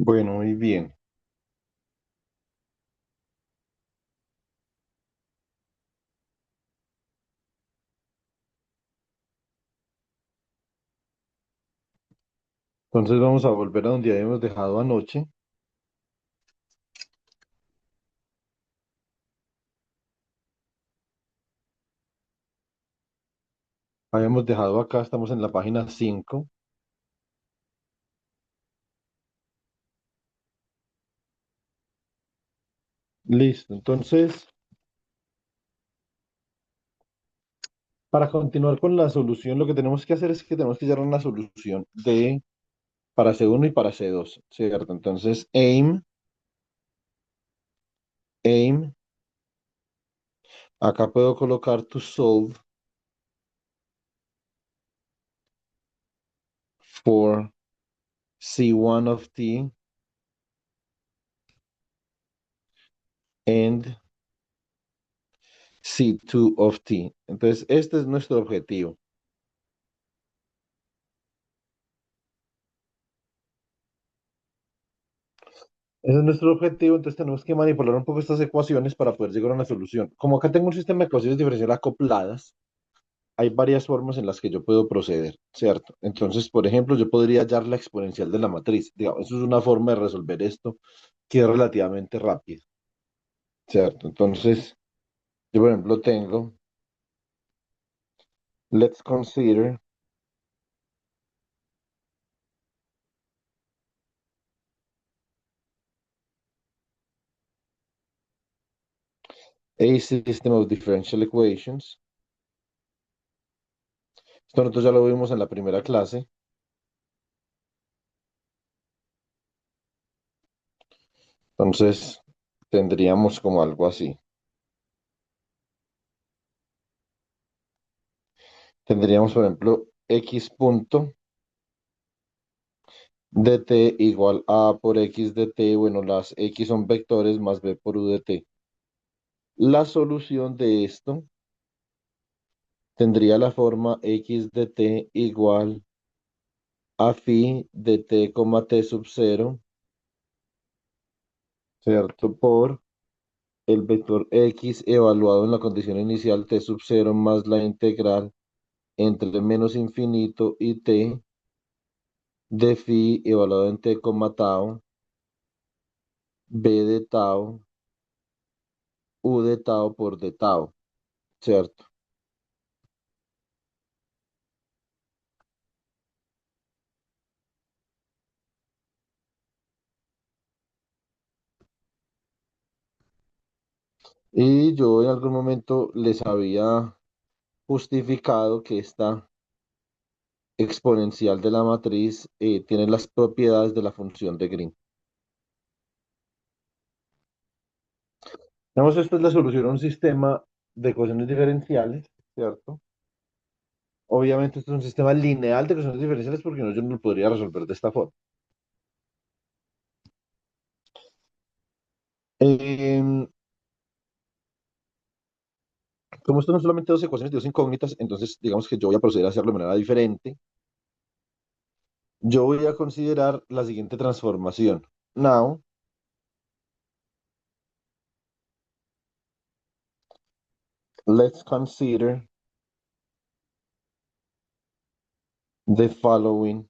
Bueno, muy bien. Entonces vamos a volver a donde habíamos dejado anoche. Habíamos dejado acá, estamos en la página 5. Listo. Entonces, para continuar con la solución, lo que tenemos que hacer es que tenemos que llegar a una solución de para C1 y para C2, ¿cierto? Entonces, aim, acá puedo colocar to solve for C1 of t and C2 of t. Entonces, este es nuestro objetivo. Ese es nuestro objetivo, entonces tenemos que manipular un poco estas ecuaciones para poder llegar a una solución. Como acá tengo un sistema de ecuaciones diferenciales acopladas, hay varias formas en las que yo puedo proceder, ¿cierto? Entonces, por ejemplo, yo podría hallar la exponencial de la matriz. Digamos, eso es una forma de resolver esto que es relativamente rápida, ¿cierto? Entonces, yo, por ejemplo, tengo, let's consider a system of differential equations. Esto nosotros ya lo vimos en la primera clase. Entonces, tendríamos como algo así. Tendríamos, por ejemplo, x punto dt igual a por x dt, bueno, las x son vectores más b por u dt. La solución de esto tendría la forma x dt igual a phi dt, t sub 0, ¿cierto? Por el vector x evaluado en la condición inicial t sub 0 más la integral entre menos infinito y t de phi evaluado en t, tau, b de tau, u de tau por de tau, ¿cierto? Y yo en algún momento les había justificado que esta exponencial de la matriz tiene las propiedades de la función de Green. Digamos, esta es la solución a un sistema de ecuaciones diferenciales, ¿cierto? Obviamente, esto es un sistema lineal de ecuaciones diferenciales porque no, yo no lo podría resolver de esta forma. Em, Como esto no es solamente dos ecuaciones de dos incógnitas, entonces digamos que yo voy a proceder a hacerlo de manera diferente. Yo voy a considerar la siguiente transformación. Now, let's consider the following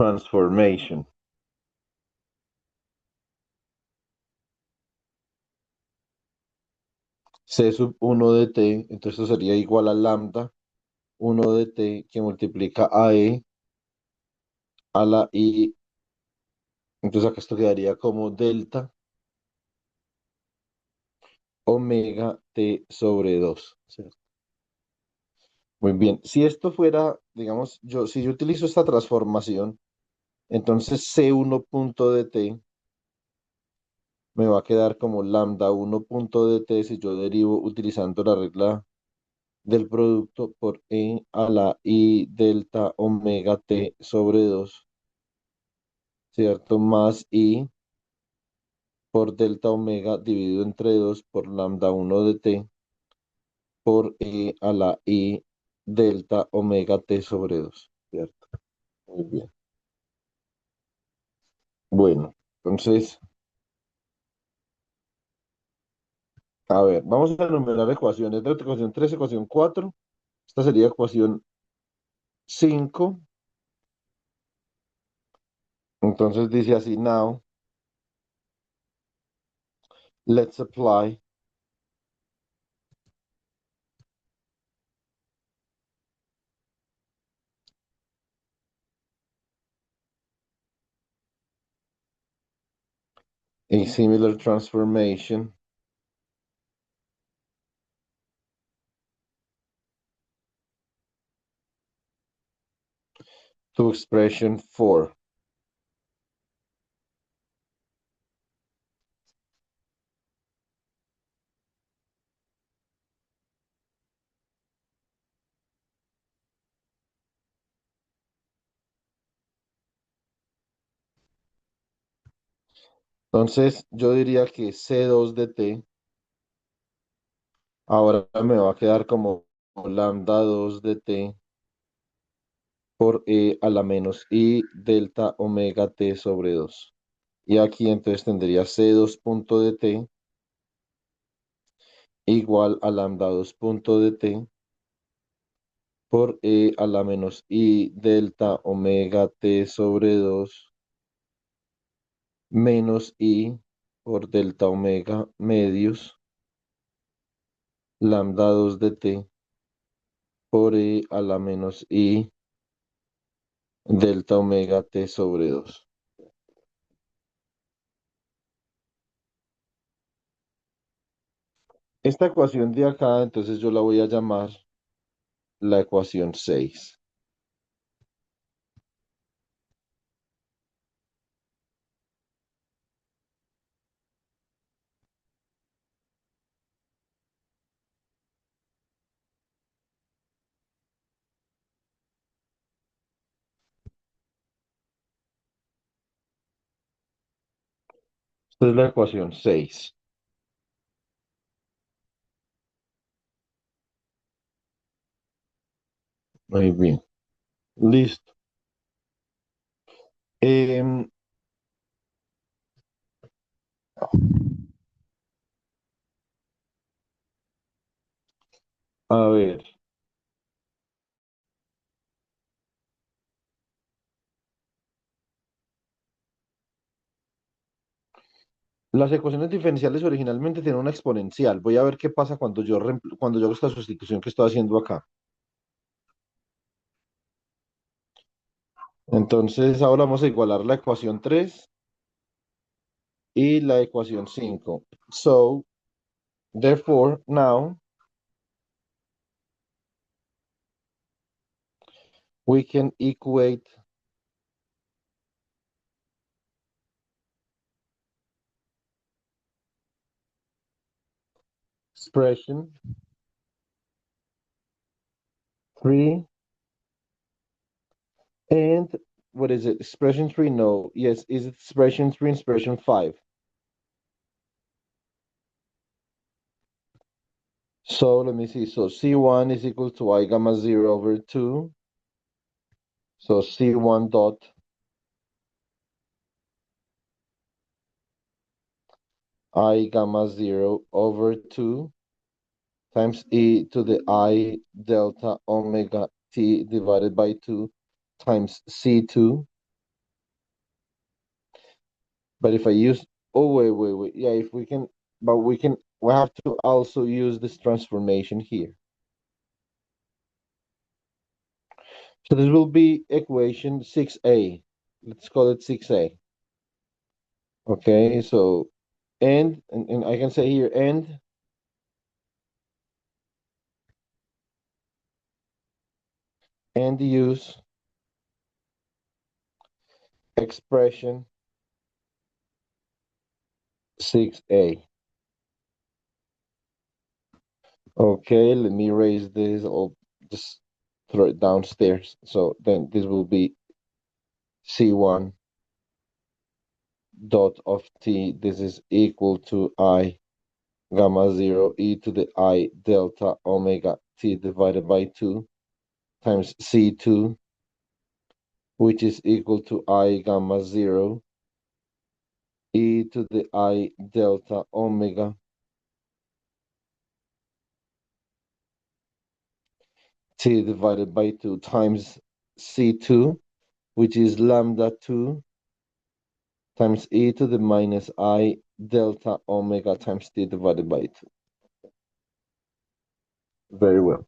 transformation. C sub 1 de t, entonces esto sería igual a lambda 1 de t que multiplica a e a la i. Entonces acá esto quedaría como delta omega t sobre 2. ¿Cierto? Muy bien. Si esto fuera, digamos, si yo utilizo esta transformación, entonces C1 punto de t me va a quedar como lambda 1 punto de t si yo derivo utilizando la regla del producto por e a la i delta omega t sobre 2, ¿cierto? Más i por delta omega dividido entre 2 por lambda uno de t por e a la i delta omega t sobre 2. ¿Cierto? Muy bien. Bueno, entonces, a ver, vamos a enumerar ecuaciones. De ecuación 3, ecuación 4. Esta sería ecuación 5. Entonces dice así, now, let's apply a similar transformation to expression 4. Entonces, yo diría que C2 de t ahora me va a quedar como lambda 2 de t por e a la menos i delta omega t sobre 2. Y aquí entonces tendría C2 punto de t igual a lambda 2 punto de t por e a la menos i delta omega t sobre 2 menos i por delta omega medios lambda 2 de t por e a la menos i delta omega t sobre 2. Esta ecuación de acá, entonces yo la voy a llamar la ecuación 6. Esta es la ecuación 6. Muy bien. Listo. Em, a ver, las ecuaciones diferenciales originalmente tienen una exponencial. Voy a ver qué pasa cuando yo hago esta sustitución que estoy haciendo acá. Entonces, ahora vamos a igualar la ecuación 3 y la ecuación 5. So, therefore, now we can equate expression 3 and what is it? Expression 3? No. Yes, is it expression 3 and expression 5? So let me see. So C1 is equal to I gamma 0 over 2. So C1 dot I gamma 0 over 2 times e to the I delta omega t divided by 2 times C2. But if I use, oh, wait. Yeah, if we can, but we have to also use this transformation here. So this will be equation 6a. Let's call it 6a. Okay, so and I can say here and use expression 6a. Okay, let me erase this. I'll just throw it downstairs. So then this will be C1 dot of t. This is equal to I gamma 0 e to the I delta omega t divided by 2 times C2, which is equal to I gamma 0 e to the I delta omega t divided by 2 times C2, which is lambda 2 times e to the minus I delta omega times t divided by 2. Very well.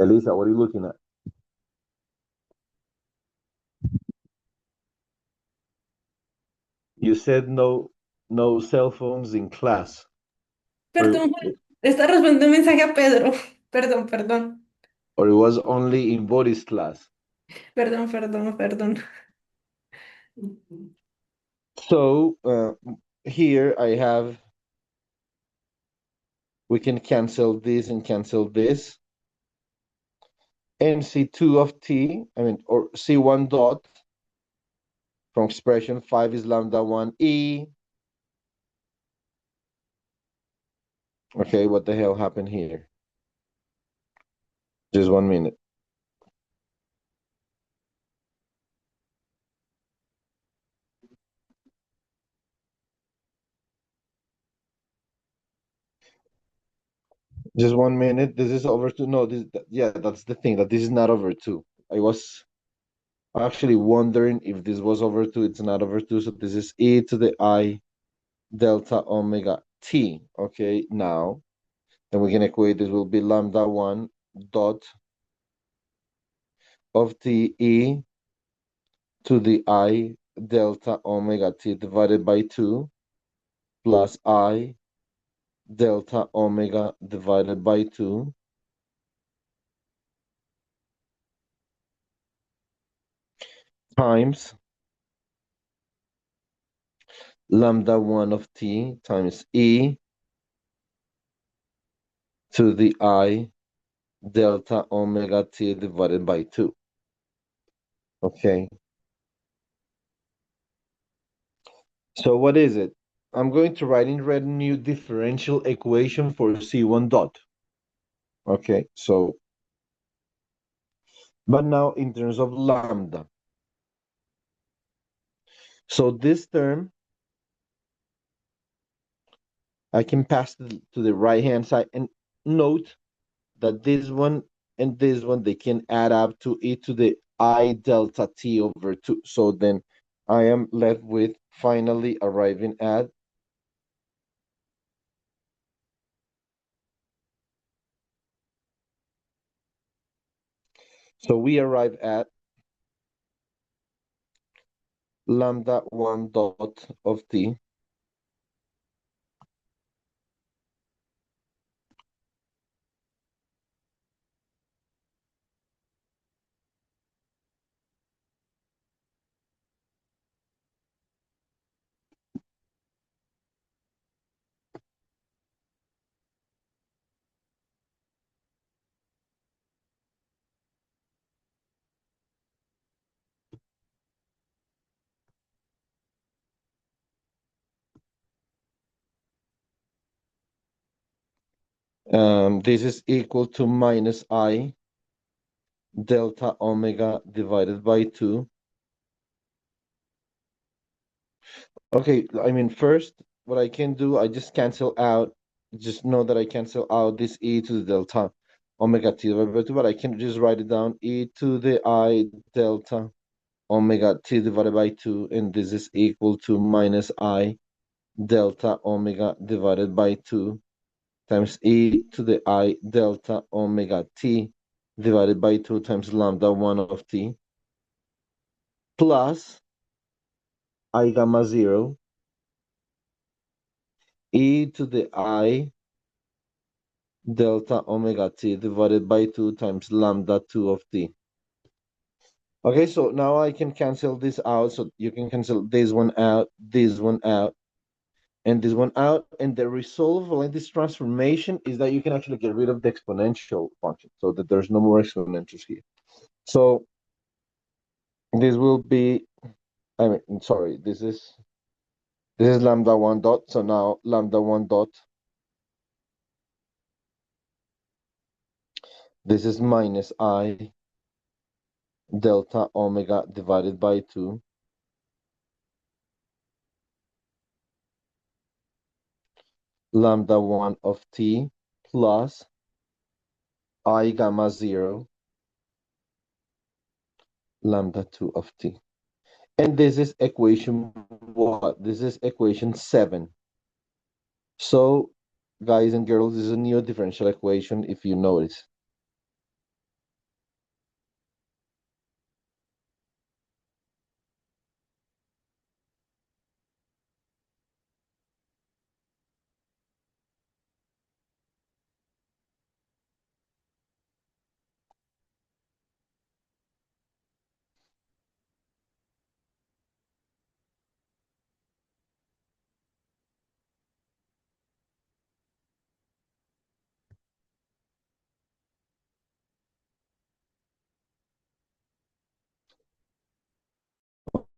Elisa, what are you looking at? You said no cell phones in class. Or, Perdón, está respondiendo un mensaje a Pedro. Perdón, perdón. or it was only in Boris class. Perdón, perdón, perdón. So here I have, we can cancel this and cancel this. And C2 of t, or C1 dot from expression 5 is lambda 1 e. Okay, what the hell happened here? Just 1 minute. Just 1 minute. This is over 2. No, yeah, that's the thing, that this is not over 2. I was actually wondering if this was over 2. It's not over 2. So this is e to the I delta omega t. Okay, now, then we can equate this will be lambda 1 dot of t e to the I delta omega t divided by 2 plus I delta omega divided by 2 times lambda 1 of t times e to the I delta omega t divided by 2. Okay. So what is it? I'm going to write in red new differential equation for C1 dot. Okay, so, but now in terms of lambda. So this term, I can pass to the right-hand side, and note that this one and this one, they can add up to e to the I delta t over 2. So then I am left with finally arriving at so we arrive at lambda 1 dot of t this is equal to minus I delta omega divided by 2. Okay, first, what I can do, I just cancel out, just know that I cancel out this e to the delta omega t divided by 2, but I can just write it down, e to the I delta omega t divided by 2, and this is equal to minus I delta omega divided by 2 times e to the I delta omega t divided by 2 times lambda 1 of t plus I gamma 0 e to the I delta omega t divided by 2 times lambda 2 of t. Okay, so now I can cancel this out. So you can cancel this one out, and this one out. And the result of like this transformation is that you can actually get rid of the exponential function, so that there's no more exponentials here. So this will be, I mean, sorry, this is lambda 1 dot. So now lambda 1 dot, this is minus I delta omega divided by 2 lambda 1 of t plus I gamma 0 lambda 2 of t. And this is equation what? This is equation 7. So, guys and girls, this is a new differential equation if you notice.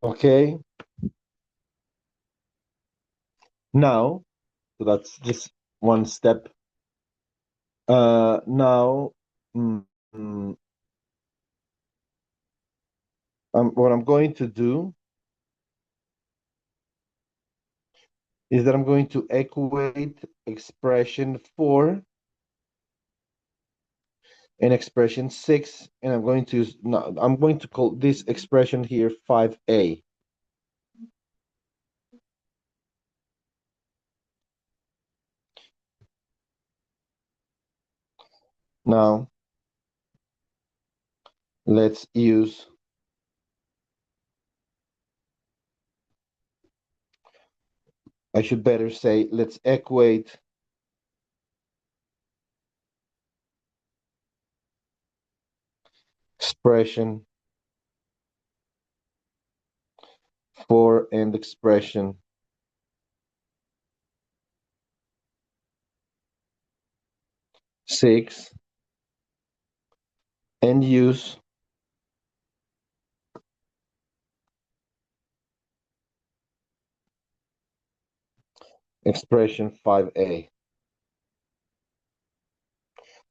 Okay. Now, so that's just one step. Now, mm, mm, what I'm going to do is that I'm going to equate expression 4 and expression 6, and I'm going to use, no, I'm going to call this expression here 5a. Now, let's use, I should better say, let's equate expression 4 and expression 6 and use expression 5a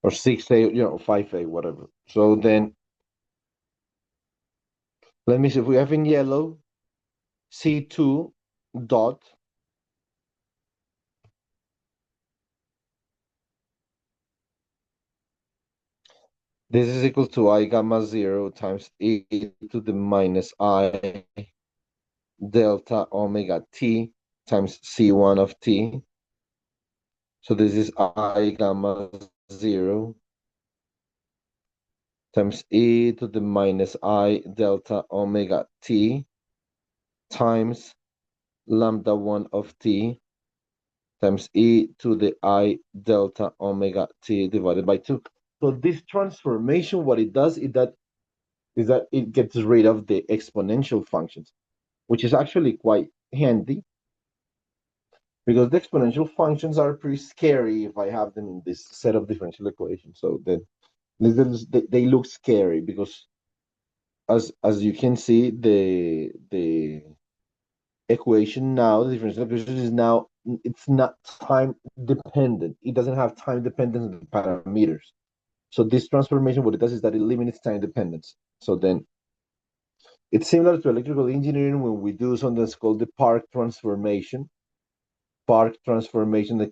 or 6a, 5a, whatever. So then, let me see if we have in yellow C2 dot, this is equal to I gamma 0 times e to the minus I delta omega t times C1 of t. So this is I gamma 0 times e to the minus I delta omega t times lambda 1 of t times e to the I delta omega t divided by 2. So this transformation, what it does is that it gets rid of the exponential functions, which is actually quite handy because the exponential functions are pretty scary if I have them in this set of differential equations. So then they look scary because as you can see, the equation now, the differential equation is now, it's not time dependent. It doesn't have time dependence in the parameters. So this transformation, what it does is that it eliminates time dependence. So then it's similar to electrical engineering when we do something that's called the the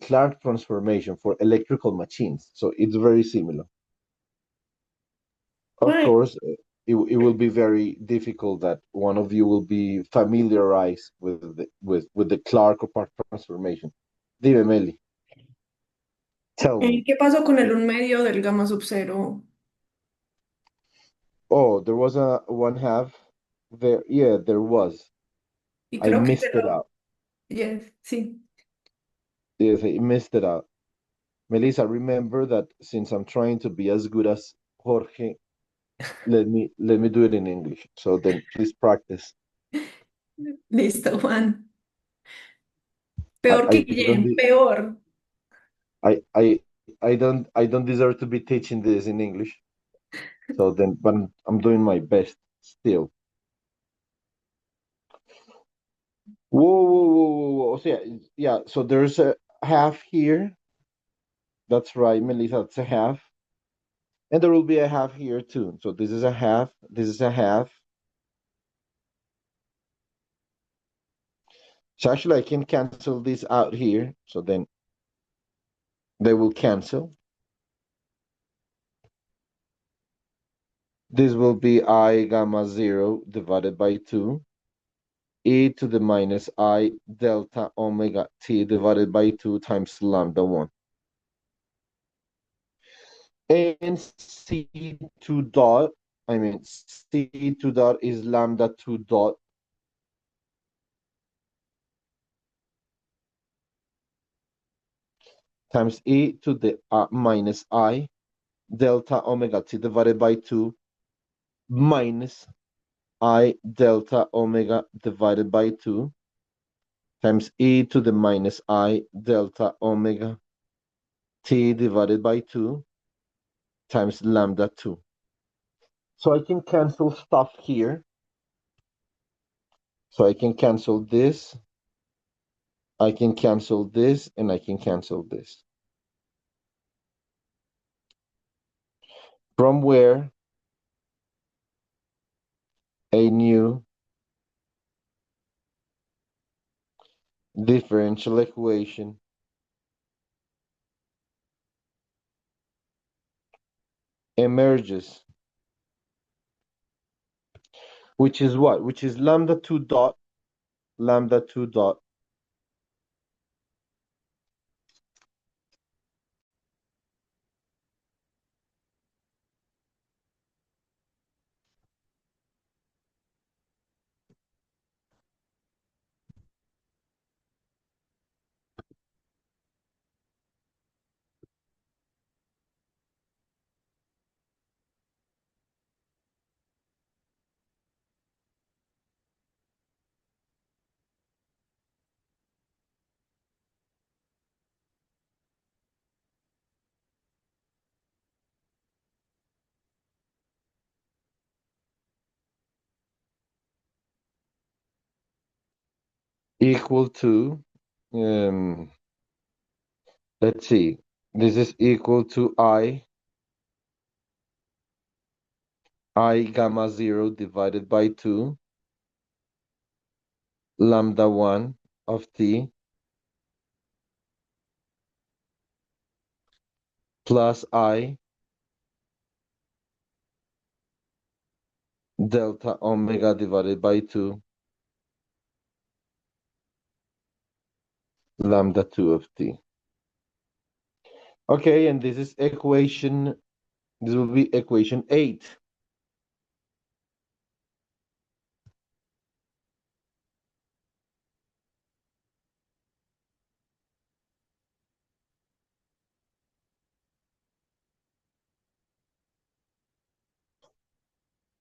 Clark transformation for electrical machines. So it's very similar. Of Right. course, it will be very difficult that one of you will be familiarized with the Clark or Park transformation. Dime, Meli, tell me. ¿Qué pasó con el 1/2 del gamma sub cero? Oh, there was a 1/2 there. Yeah, there was. Y I creo que te missed it lo... out. Yes, sí. Yes, I missed it out. Melissa, remember that since I'm trying to be as good as Jorge, let me do it in English. So then please practice. Listo, Juan. Peor que I don't Guillem, peor. I I I don't deserve to be teaching this in English. So then, but I'm doing my best still. Whoa, whoa, whoa, whoa, whoa. So yeah. So there's a half here. That's right, Melissa. That's a half, and there will be a half here too. So this is a half. This is a half. So actually, I can cancel this out here. So then they will cancel. This will be I gamma 0 divided by 2, e to the minus I delta omega t divided by 2 times lambda 1. And C2 dot, I mean, C2 dot is lambda 2 dot times e to the minus I delta omega t divided by 2 minus I delta omega divided by 2 times e to the minus I delta omega t divided by 2 times lambda 2. So I can cancel stuff here. So I can cancel this, I can cancel this, and I can cancel this. From where a new differential equation emerges, which is what? Which is lambda 2 dot equal to, um, let's see, this is equal to I gamma 0 divided by 2 lambda 1 of t plus I delta omega divided by 2 lambda 2 of t. Okay, and this is this will be equation 8.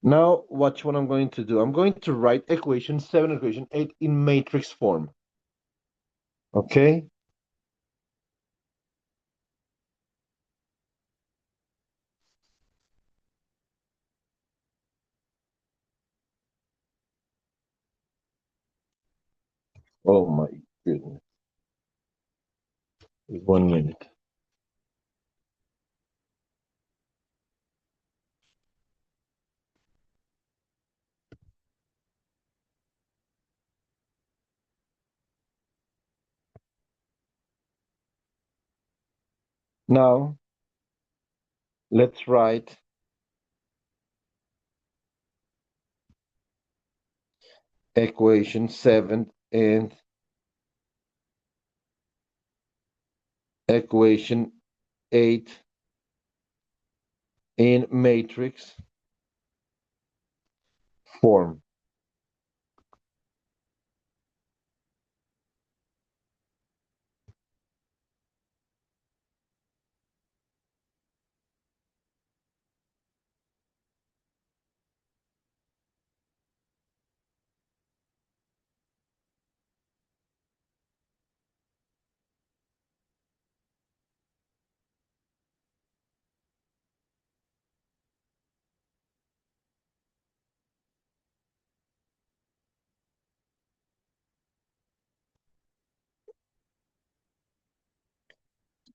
Now, watch what I'm going to do. I'm going to write equation 7, equation 8 in matrix form. Okay? Oh my goodness. 1 minute. Now, let's write equation 7 and equation 8 in matrix form.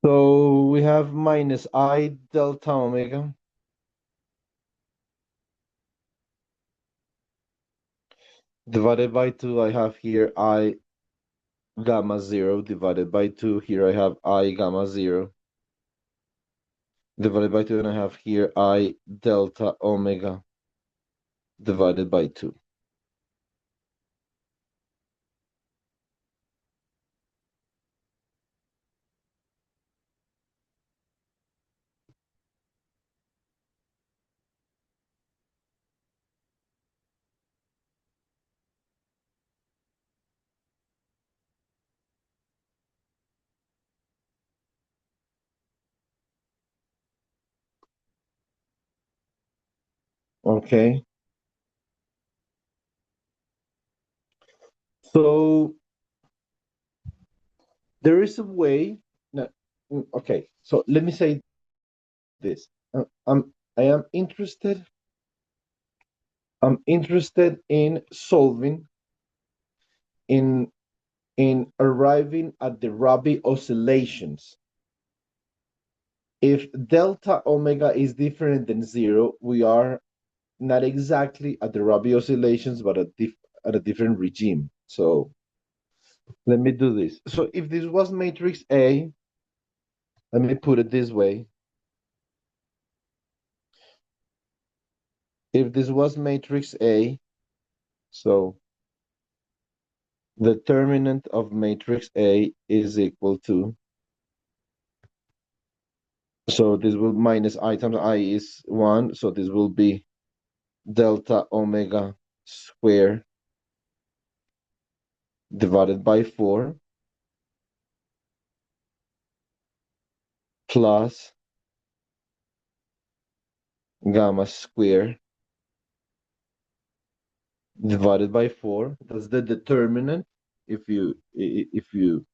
So we have minus I delta omega divided by 2. I have here I gamma 0 divided by 2. Here I have I gamma 0 divided by 2. And I have here I delta omega divided by 2. Okay. So there is a way. No, okay. So let me say this. I am interested. I'm interested in solving in arriving at the Rabi oscillations. If delta omega is different than 0, we are not exactly at the Rabi oscillations, but at a different regime. So let me do this. So if this was matrix A, let me put it this way. If this was matrix A, so the determinant of matrix A is equal to, so this will minus I times I is 1, so this will be delta omega square divided by 4 plus gamma square divided by 4. That's the determinant. If you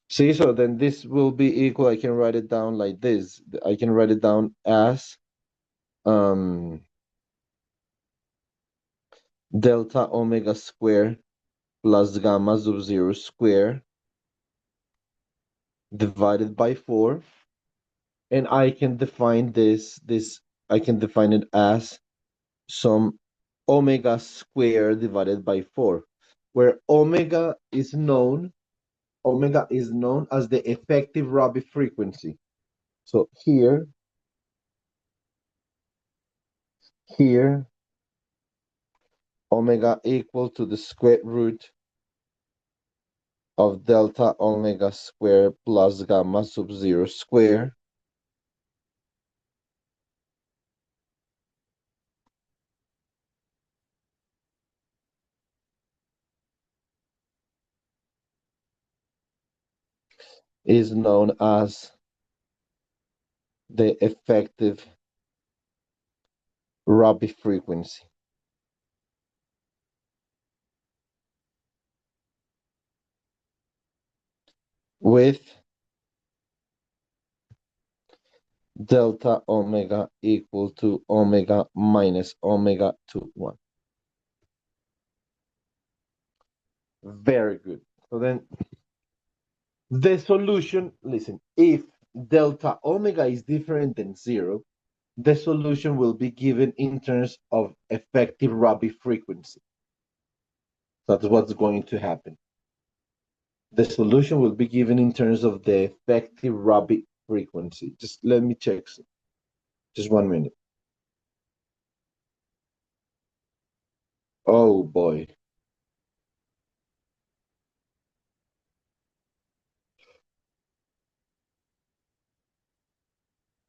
see, so then this will be equal. I can write it down like this. I can write it down as um delta omega square plus gamma sub 0 square divided by 4. And I can define this I can define it as some omega square divided by 4, where omega is known as the effective Rabi frequency. So here omega equal to the square root of delta omega square plus gamma sub 0 square is known as the effective Rabi frequency, with delta omega equal to omega minus omega to 1. Very good. So then the solution, listen, if delta omega is different than 0, the solution will be given in terms of effective Rabi frequency. That's what's going to happen. The solution will be given in terms of the effective Rabi frequency. Just let me check. Just 1 minute. Oh boy.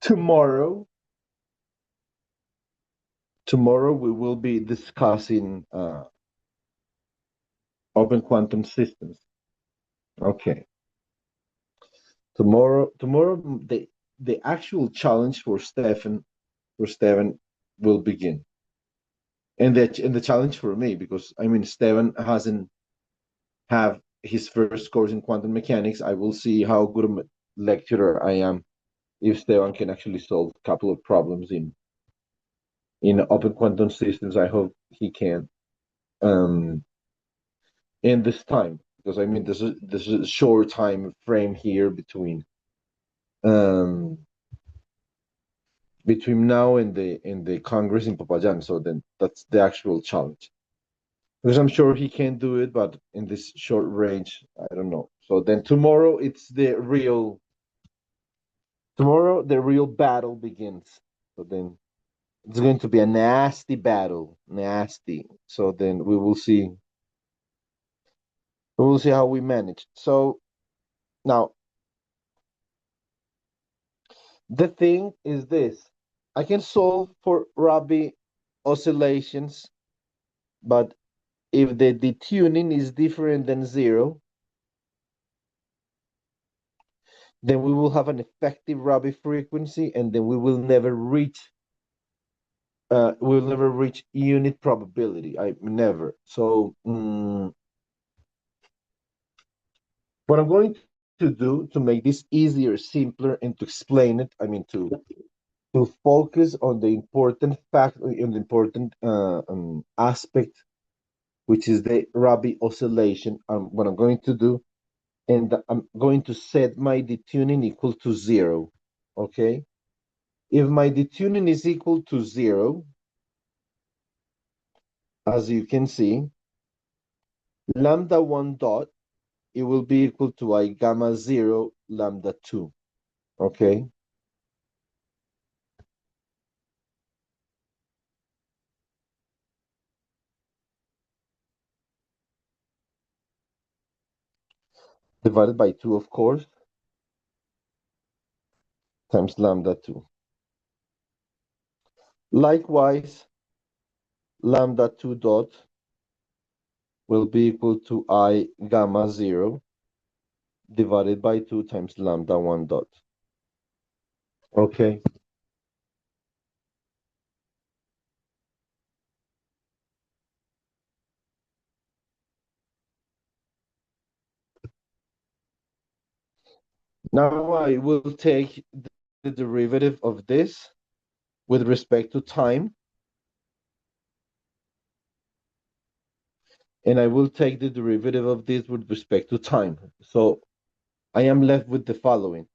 Tomorrow we will be discussing open quantum systems. Okay. Tomorrow the actual challenge for Stefan will begin. And the challenge for me, because I mean Stefan hasn't have his first course in quantum mechanics. I will see how good a lecturer I am if Stefan can actually solve a couple of problems in open quantum systems. I hope he can. In this time, because I mean this is a short time frame here between um, between now and the Congress in Popayan. So then that's the actual challenge. Because I'm sure he can do it, but in this short range, I don't know. So then tomorrow the real battle begins. So then it's going to be a nasty battle, nasty. So then we will see how we manage. So now the thing is this: I can solve for Rabi oscillations, but if the detuning is different than zero, then we will have an effective Rabi frequency, and then we will never reach unit probability. I never. So what I'm going to do to make this easier, simpler, and to explain it, I mean to focus on the important fact, on the important aspect, which is the Rabi oscillation. What I'm going to do, and I'm going to set my detuning equal to zero. Okay. If my detuning is equal to zero, as you can see, lambda 1 dot, it will be equal to I gamma 0 lambda 2. Okay. Divided by 2, of course, times lambda 2. Likewise, lambda 2 dot will be equal to I gamma 0 divided by 2 times lambda 1 dot. Okay. Now I will take the derivative of this with respect to time, and I will take the derivative of this with respect to time. So I am left with the following.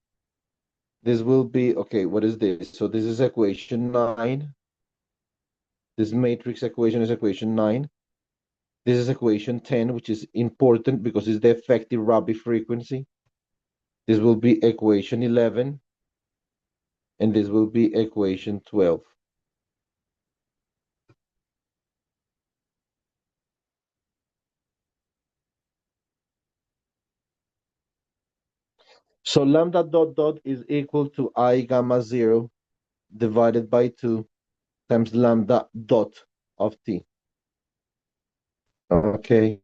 This will be, okay, what is this? So this is equation 9. This matrix equation is equation 9. This is equation 10, which is important because it's the effective Rabi frequency. This will be equation 11, and this will be equation 12. So lambda dot dot is equal to I gamma 0 divided by 2 times lambda dot of t. Okay.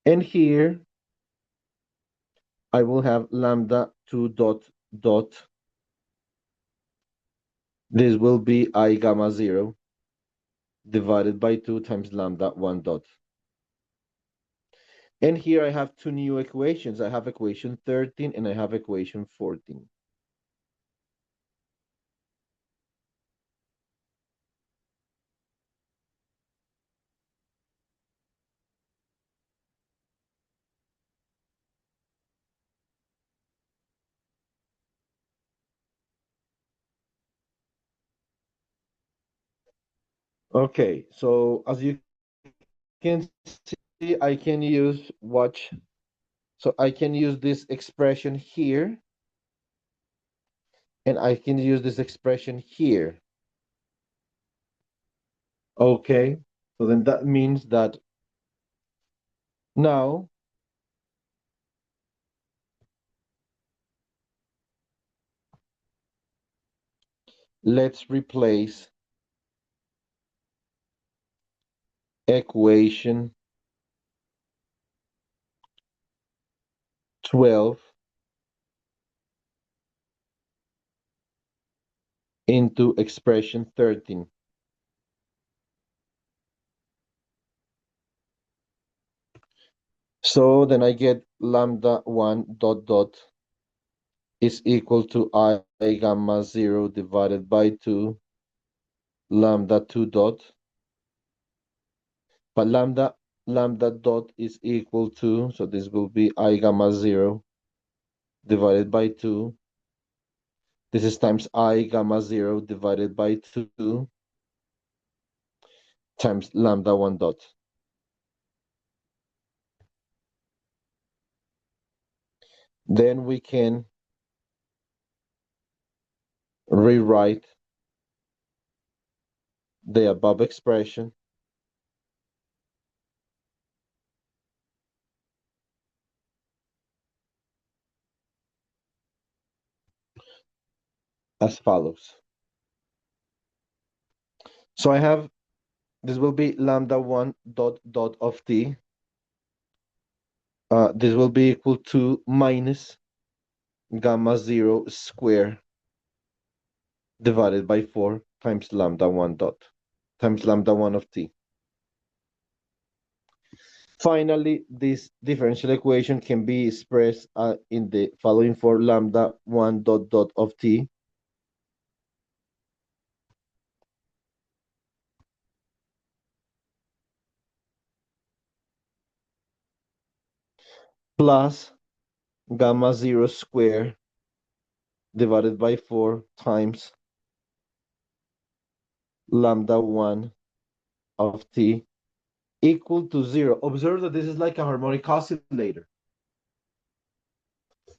And here I will have lambda 2 dot dot. This will be I gamma 0 divided by 2 times lambda 1 dot. And here I have two new equations. I have equation 13 and I have equation 14. Okay, so as you can see, I can use watch. So I can use this expression here, and I can use this expression here. Okay, so then that means that now let's replace equation 12 into expression 13. So then I get lambda 1 dot dot is equal to I gamma 0 divided by 2 lambda 2 dot. But lambda dot is equal to, so this will be I gamma 0 divided by 2 This is times I gamma 0 divided by 2 times lambda 1 dot. Then we can rewrite the above expression as follows. So I have, this will be lambda 1 dot dot of t. This will be equal to minus gamma 0 square divided by 4 times lambda 1 dot times lambda 1 of t. Finally, this differential equation can be expressed in the following for lambda 1 dot dot of t plus gamma 0 square divided by 4 times lambda 1 of t equal to 0. Observe that this is like a harmonic oscillator.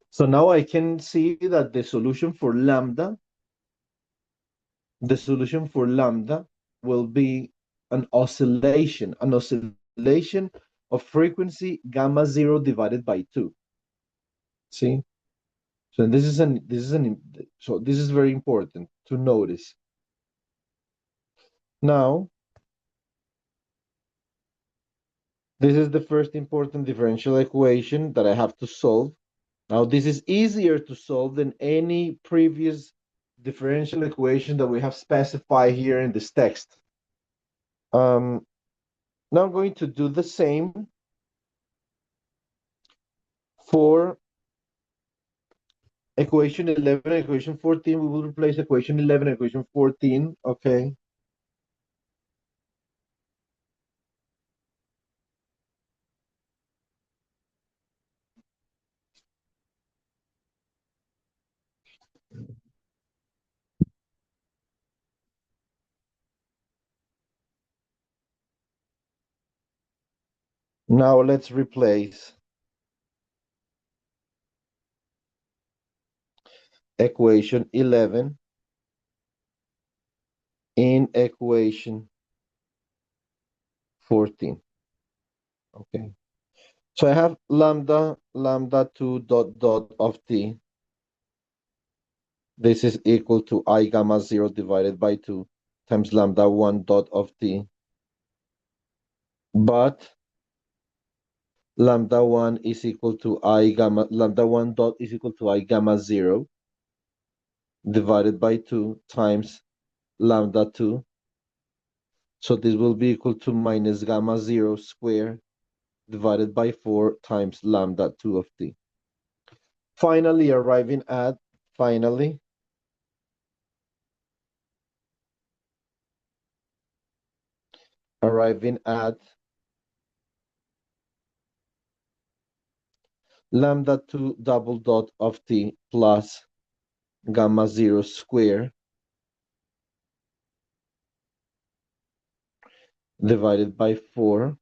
So now I can see that the solution for lambda will be an oscillation of frequency gamma 0 divided by 2. See? So this is very important to notice. Now, this is the first important differential equation that I have to solve. Now, this is easier to solve than any previous differential equation that we have specified here in this text. Now I'm going to do the same for equation 11 and equation 14. We will replace equation 11 and equation 14, okay? Now let's replace equation 11 in equation 14, okay? So I have lambda 2 dot dot of t. This is equal to I gamma 0 divided by 2 times lambda 1 dot of t. But lambda 1 is equal to lambda 1 dot is equal to I gamma 0 divided by 2 times lambda 2. So this will be equal to minus gamma 0 square divided by 4 times lambda 2 of t. Finally, arriving at lambda 2 double dot of t plus gamma 0 square divided by 4 .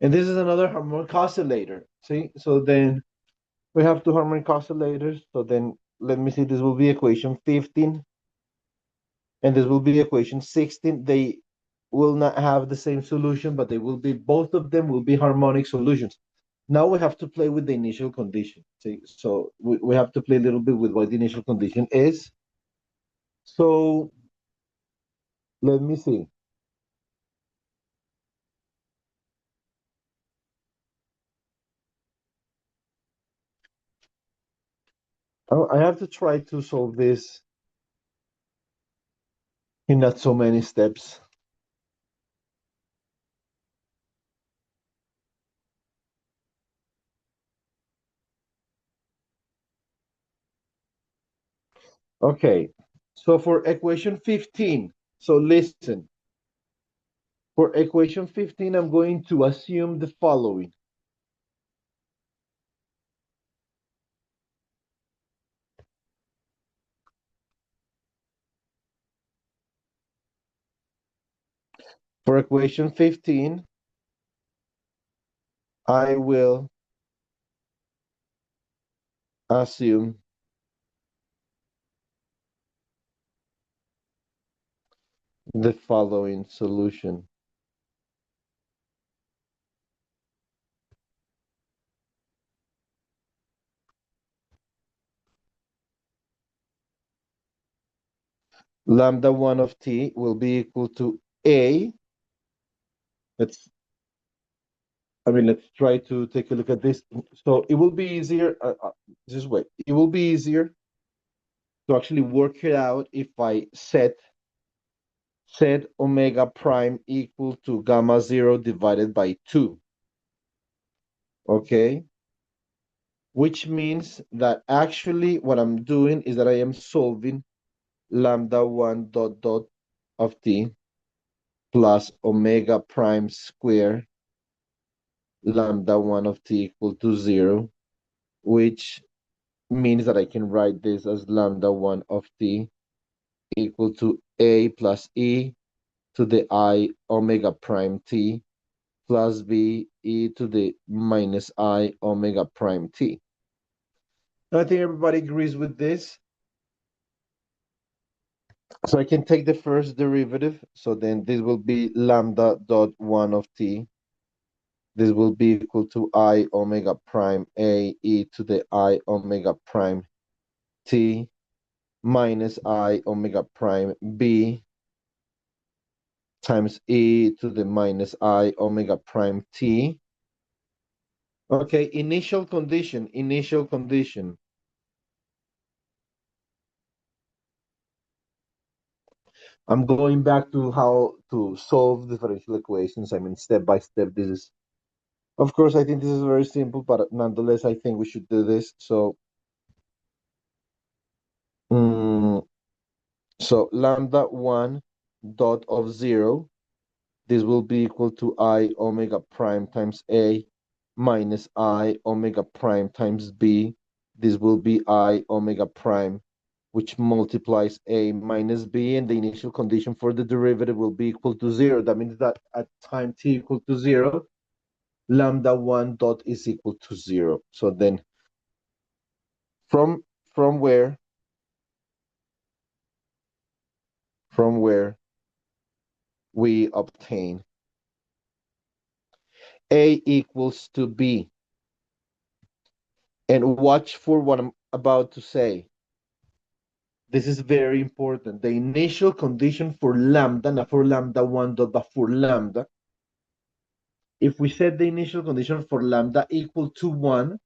And this is another harmonic oscillator. See, so then we have two harmonic oscillators. So then let me see, this will be equation 15 and this will be equation 16. They will not have the same solution, but they will be, both of them will be harmonic solutions. Now we have to play with the initial condition. See, so we have to play a little bit with what the initial condition is. So let me see. I have to try to solve this in not so many steps. Okay, so for equation 15, so listen. For equation 15, I'm going to assume the following. For equation 15, I will assume the following solution. Lambda 1 of t will be equal to a. Let's try to take a look at this. So it will be easier, this way. It will be easier to actually work it out if I set omega prime equal to gamma 0 divided by 2. Okay? Which means that actually what I'm doing is that I am solving lambda 1 dot dot of t plus omega prime square lambda 1 of t equal to 0, which means that I can write this as lambda 1 of t equal to a plus e to the I omega prime t plus b e to the minus I omega prime t. I think everybody agrees with this. So I can take the first derivative. So then this will be lambda dot 1 of t. This will be equal to I omega prime a e to the I omega prime t minus I omega prime b times e to the minus I omega prime t. Okay, initial condition, initial condition. I'm going back to how to solve differential equations. I mean, step by step. This is, of course, I think this is very simple, but nonetheless, I think we should do this. Mm, so lambda 1 dot of 0, this will be equal to I omega prime times A minus I omega prime times B. This will be I omega prime, which multiplies A minus B, and the initial condition for the derivative will be equal to 0. That means that at time t equal to 0, lambda 1 dot is equal to 0. So then from from where from where we obtain A equals to B. And watch for what I'm about to say. This is very important. The initial condition for lambda, not for lambda 1 dot, but for lambda. If we set the initial condition for lambda equal to 1,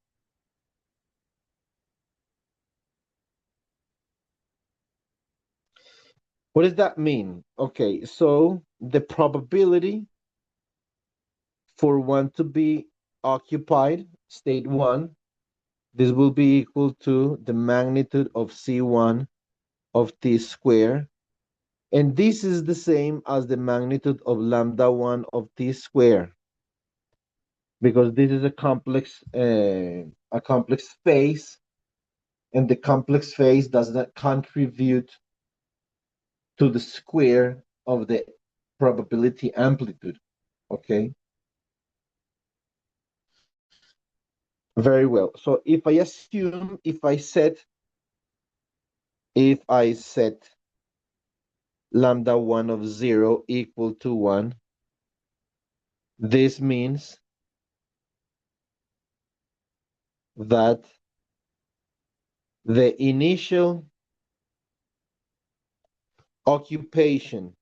what does that mean? Okay, so the probability for 1 to be occupied, state 1, this will be equal to the magnitude of C1 of t squared. And this is the same as the magnitude of lambda 1 of t squared, because this is a complex phase, and the complex phase does not contribute to the square of the probability amplitude. Okay, very well. So if I set lambda 1 of 0 equal to 1, this means that the initial occupation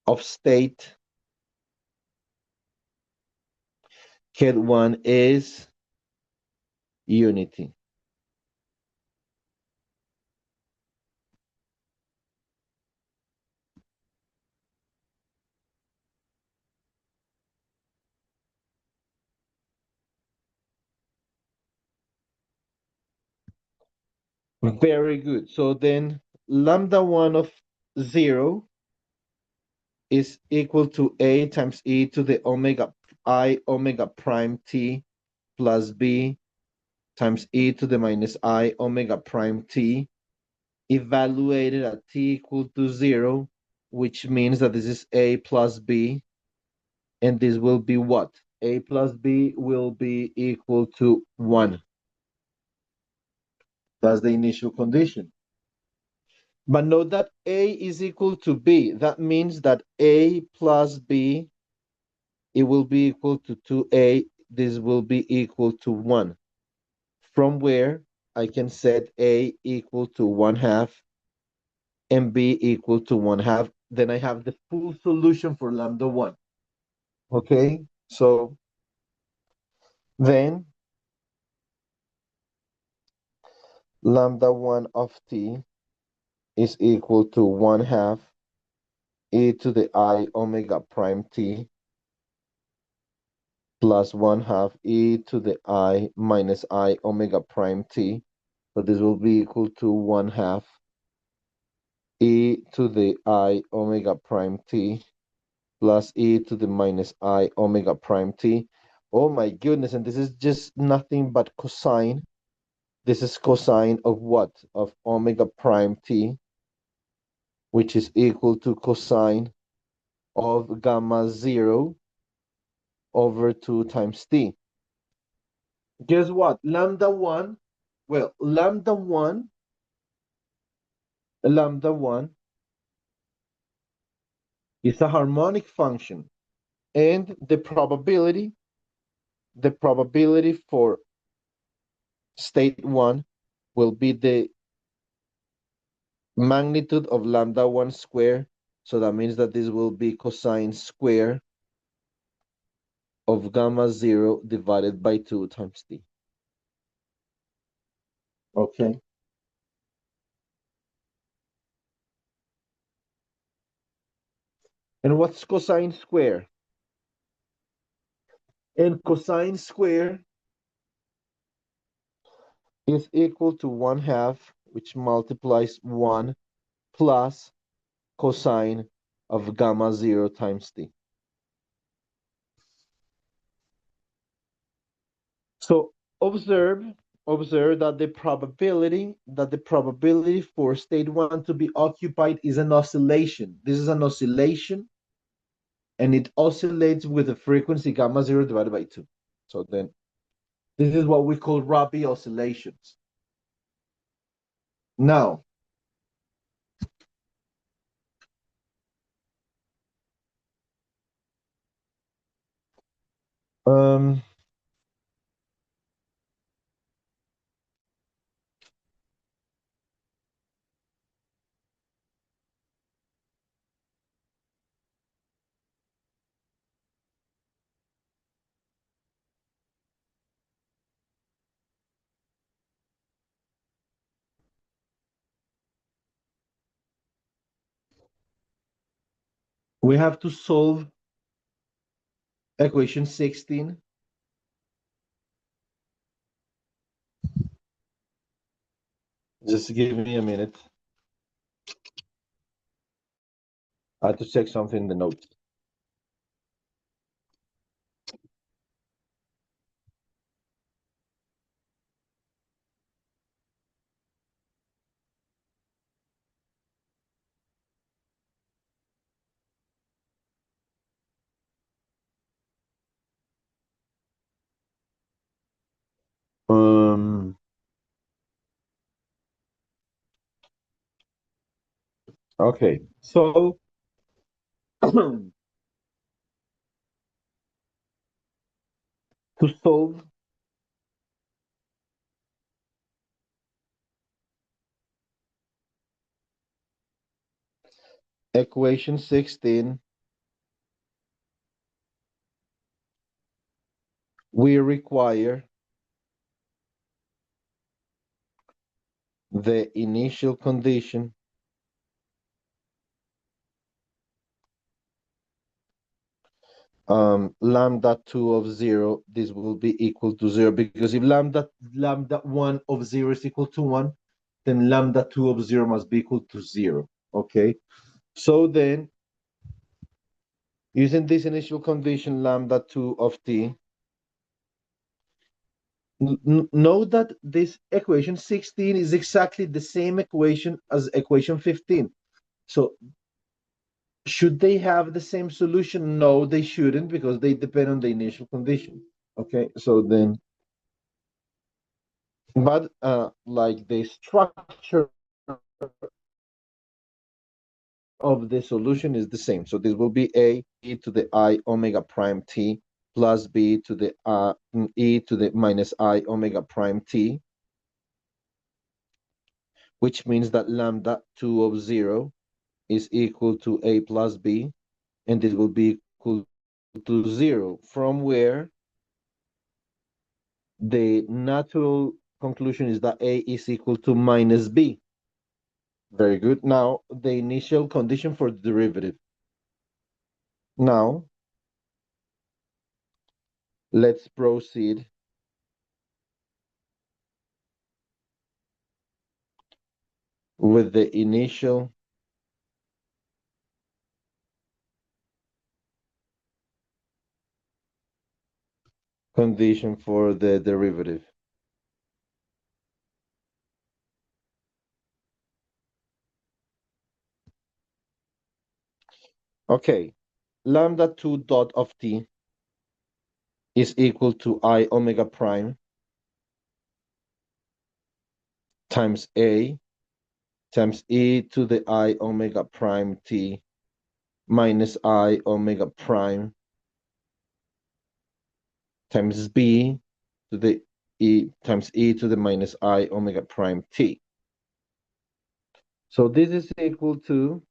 of state Ket 1 is unity. Very good. So then lambda 1 of 0 is equal to a times e to the omega I omega prime t plus b times e to the minus I omega prime t evaluated at t equal to 0, which means that this is a plus b, and this will be what? A plus b will be equal to 1. That's the initial condition. But note that a is equal to b. That means that a plus b, it will be equal to 2a. This will be equal to 1. From where I can set a equal to 1/2 and b equal to 1/2. Then I have the full solution for lambda 1. Okay, so then lambda 1 of t is equal to 1/2 e to the I omega prime t plus 1/2 e to the I minus I omega prime t. So this will be equal to 1/2 e to the I omega prime t plus e to the minus I omega prime t. Oh my goodness, and this is just nothing but cosine. This is cosine of what? Of omega prime t, which is equal to cosine of gamma 0 over 2 times t. Guess what? Lambda 1, well, lambda 1 is a harmonic function, and the probability for state 1 will be the magnitude of lambda 1 square. So that means that this will be cosine square of gamma 0 divided by 2 times t. Okay. And what's cosine square? And cosine square is equal to 1/2, which multiplies 1 plus cosine of gamma 0 times t. So observe that the probability for state 1 to be occupied is an oscillation. This is an oscillation, and it oscillates with the frequency gamma 0 divided by 2. So then this is what we call Rabi oscillations. Now, um, we have to solve equation 16. Just give me a minute. I have to check something in the notes. Um, okay, so to solve equation 16, we require the initial condition lambda 2 of 0, this will be equal to 0, because if lambda 1 of 0 is equal to 1, then lambda 2 of 0 must be equal to 0. Okay, so then using this initial condition lambda 2 of t, note that this equation 16 is exactly the same equation as equation 15. So should they have the same solution? No, they shouldn't, because they depend on the initial condition. Okay, so then, but like the structure of the solution is the same. So this will be a e to the I omega prime t plus b to the e to the minus I omega prime t, which means that lambda 2 of 0 is equal to a plus b, and this will be equal to 0, from where the natural conclusion is that a is equal to minus b. Very good. Now, the initial condition for the derivative. Now, let's proceed with the initial condition for the derivative. Okay, lambda 2 dot of t is equal to I omega prime times a times e to the I omega prime t minus I omega prime times b to the e times e to the minus I omega prime t. So this is equal to,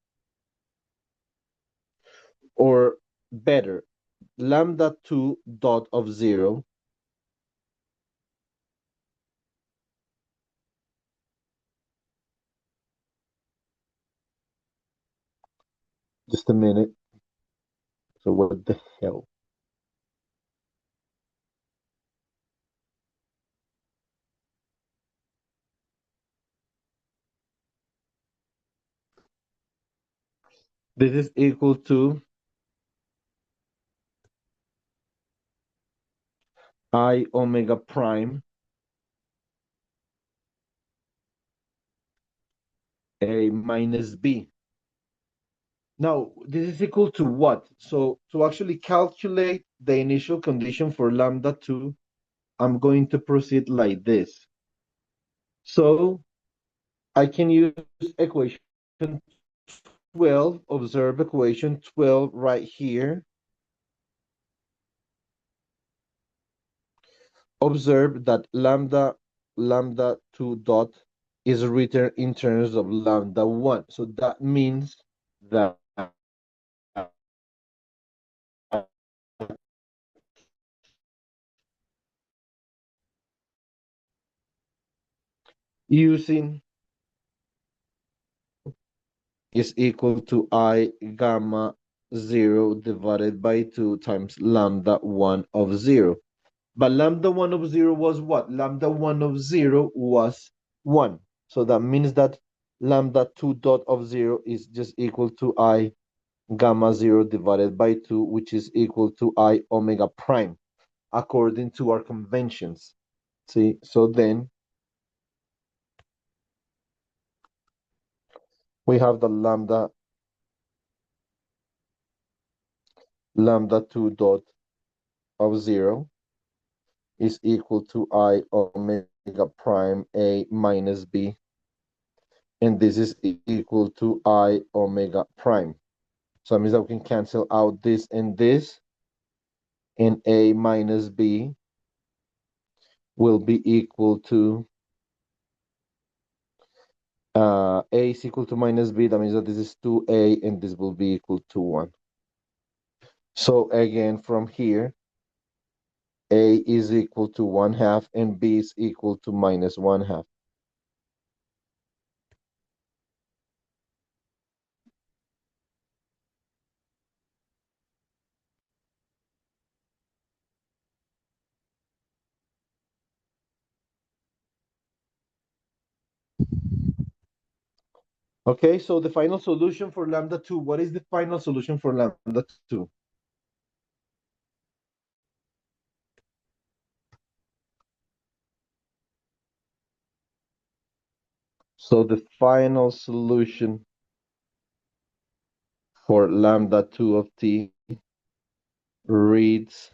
or better, lambda 2 dot of 0 just a minute. So what the hell? This is equal to I omega prime a minus b. Now, this is equal to what? So to actually calculate the initial condition for lambda 2, I'm going to proceed like this. So I can use equation 12, observe equation 12 right here. Observe that lambda 2 dot is written in terms of lambda 1. So that means that using is equal to I gamma 0 divided by 2 times lambda 1 of 0. But lambda 1 of 0 was what? Lambda 1 of 0 was 1. So that means that lambda 2 dot of 0 is just equal to I gamma 0 divided by 2, which is equal to I omega prime, according to our conventions. See, so then we have the lambda 2 dot of 0 is equal to I omega prime a minus b, and this is equal to I omega prime. So that means that we can cancel out this and this, and a minus b will be equal to a is equal to minus b. That means that this is 2a, and this will be equal to 1. So again, from here, A is equal to 1/2 and B is equal to minus 1/2. Okay, so the final solution for lambda 2, what is the final solution for lambda 2? So the final solution for lambda 2 of t reads,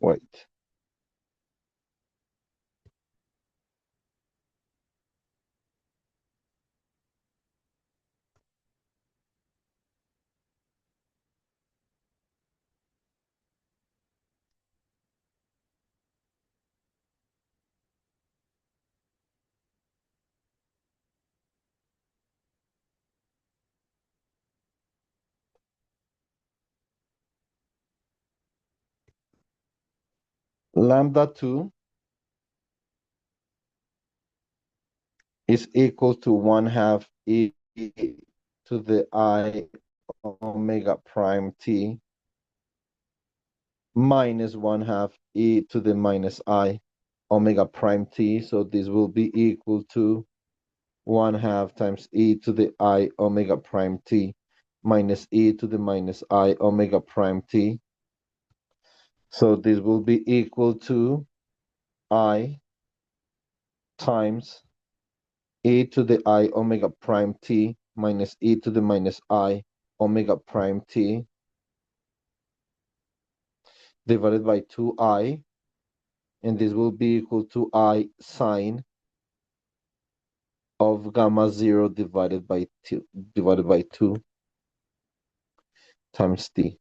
wait, lambda 2 is equal to 1/2 e to the I omega prime t minus 1/2 e to the minus I omega prime t. So this will be equal to 1/2 times e to the I omega prime t minus e to the minus I omega prime t. So this will be equal to I times e to the I omega prime t minus e to the minus I omega prime t divided by 2I, and this will be equal to I sine of gamma 0 divided by 2 times t.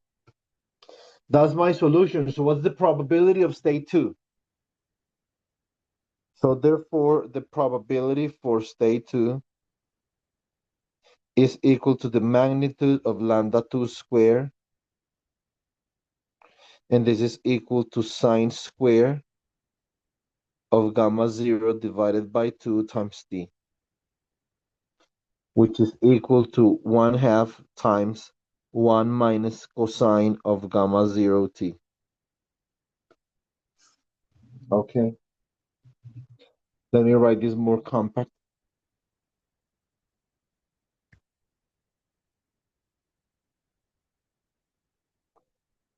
That's my solution. So what's the probability of state 2? So therefore, the probability for state 2 is equal to the magnitude of lambda 2 squared, and this is equal to sine square of gamma 0 divided by 2 times t, which is equal to 1/2 times 1 minus cosine of gamma 0 t. Okay, let me write this more compact.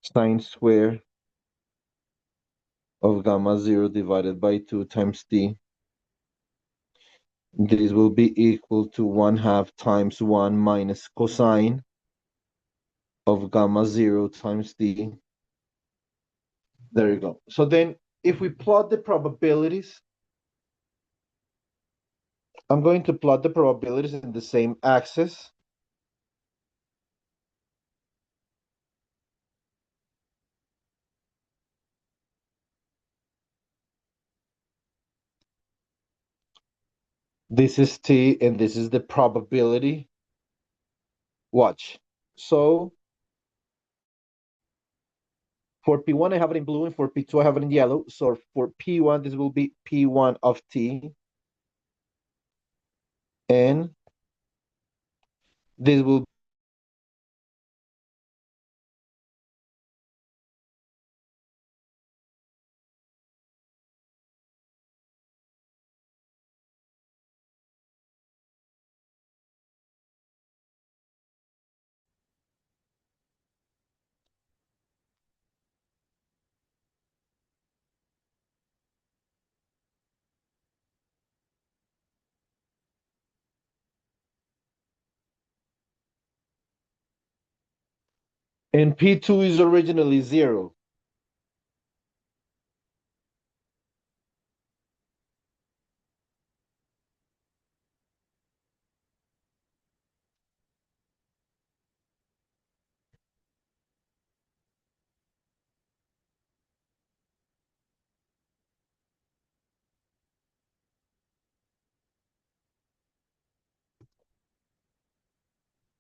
Sine square of gamma 0 divided by 2 times t. This will be equal to 1/2 times 1 minus cosine of gamma 0 times t. There you go. So then if we plot the probabilities, I'm going to plot the probabilities in the same axis. This is t and this is the probability. Watch. So for P1, I have it in blue, and for P2, I have it in yellow. So for P1, this will be P1 of t, and this will and P2 is originally 0.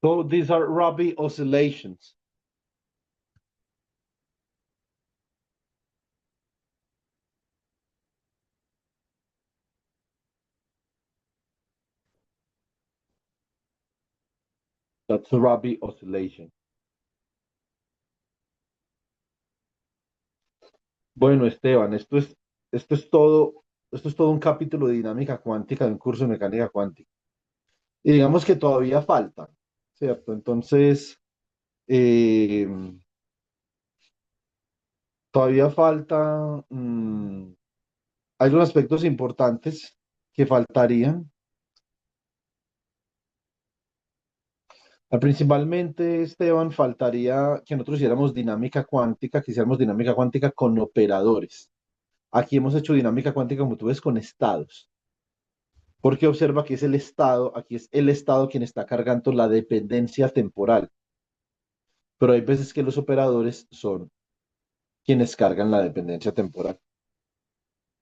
So these are Rabi oscillations. That's Rabi Oscillation. Bueno, Esteban, esto es todo un capítulo de dinámica cuántica de un curso de mecánica cuántica. Y digamos que todavía falta, ¿cierto? Entonces, eh, todavía falta, hay algunos aspectos importantes que faltarían. Principalmente, Esteban, faltaría que nosotros hiciéramos dinámica cuántica, que hiciéramos dinámica cuántica con operadores. Aquí hemos hecho dinámica cuántica, como tú ves, con estados. Porque observa que es el estado, aquí es el estado quien está cargando la dependencia temporal. Pero hay veces que los operadores son quienes cargan la dependencia temporal.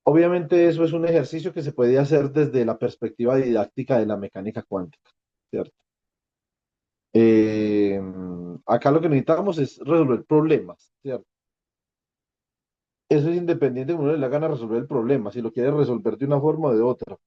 Obviamente eso es un ejercicio que se puede hacer desde la perspectiva didáctica de la mecánica cuántica, ¿cierto? Eh, Acá lo que necesitamos es resolver problemas, ¿cierto? Eso es independiente de que uno le hagan a resolver el problema, si lo quiere resolver de una forma o de otra.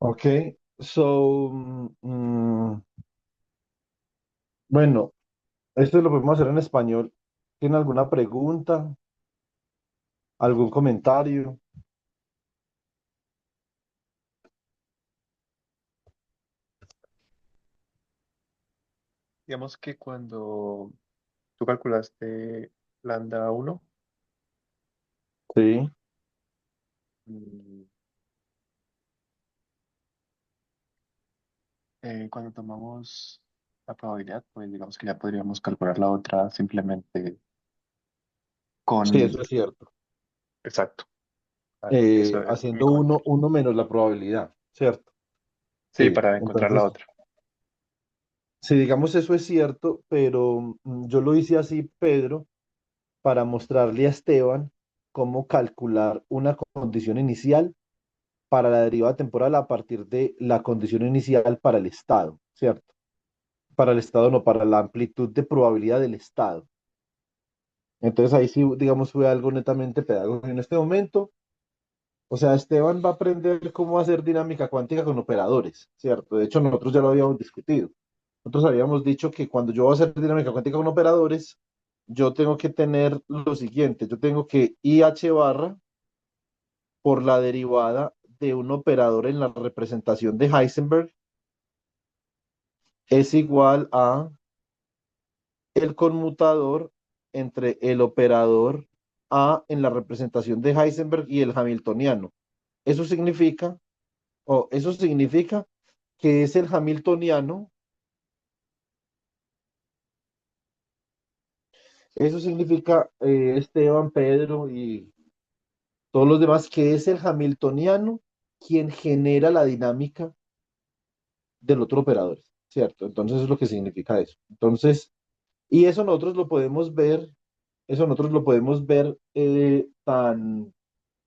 Ok, so, bueno, esto lo podemos hacer en español. ¿Tiene alguna pregunta? ¿Algún comentario? Digamos que cuando tú calculaste lambda uno, Sí, mm, cuando tomamos la probabilidad, pues digamos que ya podríamos calcular la otra simplemente sí, con... eso es cierto. Exacto. Vale, eso es mi Haciendo comentario. uno menos la probabilidad, ¿cierto? Sí, Sí, para encontrar la entonces, otra. sí, digamos eso es cierto, pero yo lo hice así, Pedro, para mostrarle a Esteban cómo calcular una condición inicial para la deriva temporal a partir de la condición inicial para el estado, ¿cierto? Para el estado, no, para la amplitud de probabilidad del estado. Entonces ahí sí, digamos, fue algo netamente pedagógico en este momento. O sea, Esteban va a aprender cómo hacer dinámica cuántica con operadores, ¿cierto? De hecho, nosotros ya lo habíamos discutido. Nosotros habíamos dicho que cuando yo voy a hacer dinámica cuántica con operadores, yo tengo que tener lo siguiente, yo tengo que IH barra por la derivada de un operador en la representación de Heisenberg es igual a el conmutador entre el operador A en la representación de Heisenberg y el hamiltoniano. Eso significa, eso significa que es el hamiltoniano, eso significa Esteban, Pedro y todos los demás, que es el hamiltoniano quien genera la dinámica del otro operador, ¿cierto? Entonces eso es lo que significa eso. Entonces, y eso nosotros lo podemos ver, eso nosotros lo podemos ver tan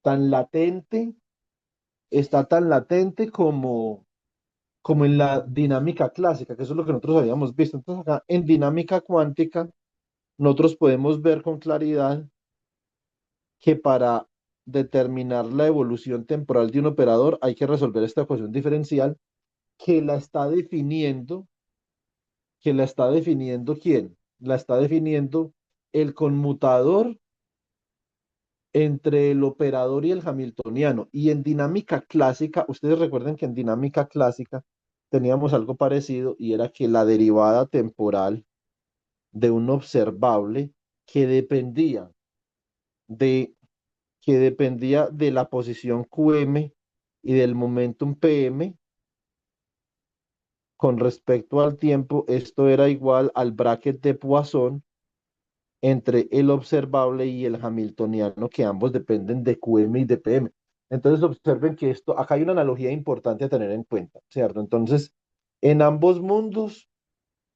latente, está tan latente como en la dinámica clásica, que eso es lo que nosotros habíamos visto. Entonces acá en dinámica cuántica, nosotros podemos ver con claridad que para determinar la evolución temporal de un operador hay que resolver esta ecuación diferencial que la está definiendo, ¿quién? La está definiendo el conmutador entre el operador y el hamiltoniano. Y en dinámica clásica, ustedes recuerden que en dinámica clásica teníamos algo parecido y era que la derivada temporal de un observable que dependía de, que dependía de la posición QM y del momentum PM con respecto al tiempo, esto era igual al bracket de Poisson entre el observable y el hamiltoniano, que ambos dependen de QM y de PM. Entonces observen que esto, acá hay una analogía importante a tener en cuenta, ¿cierto? Entonces, en ambos mundos,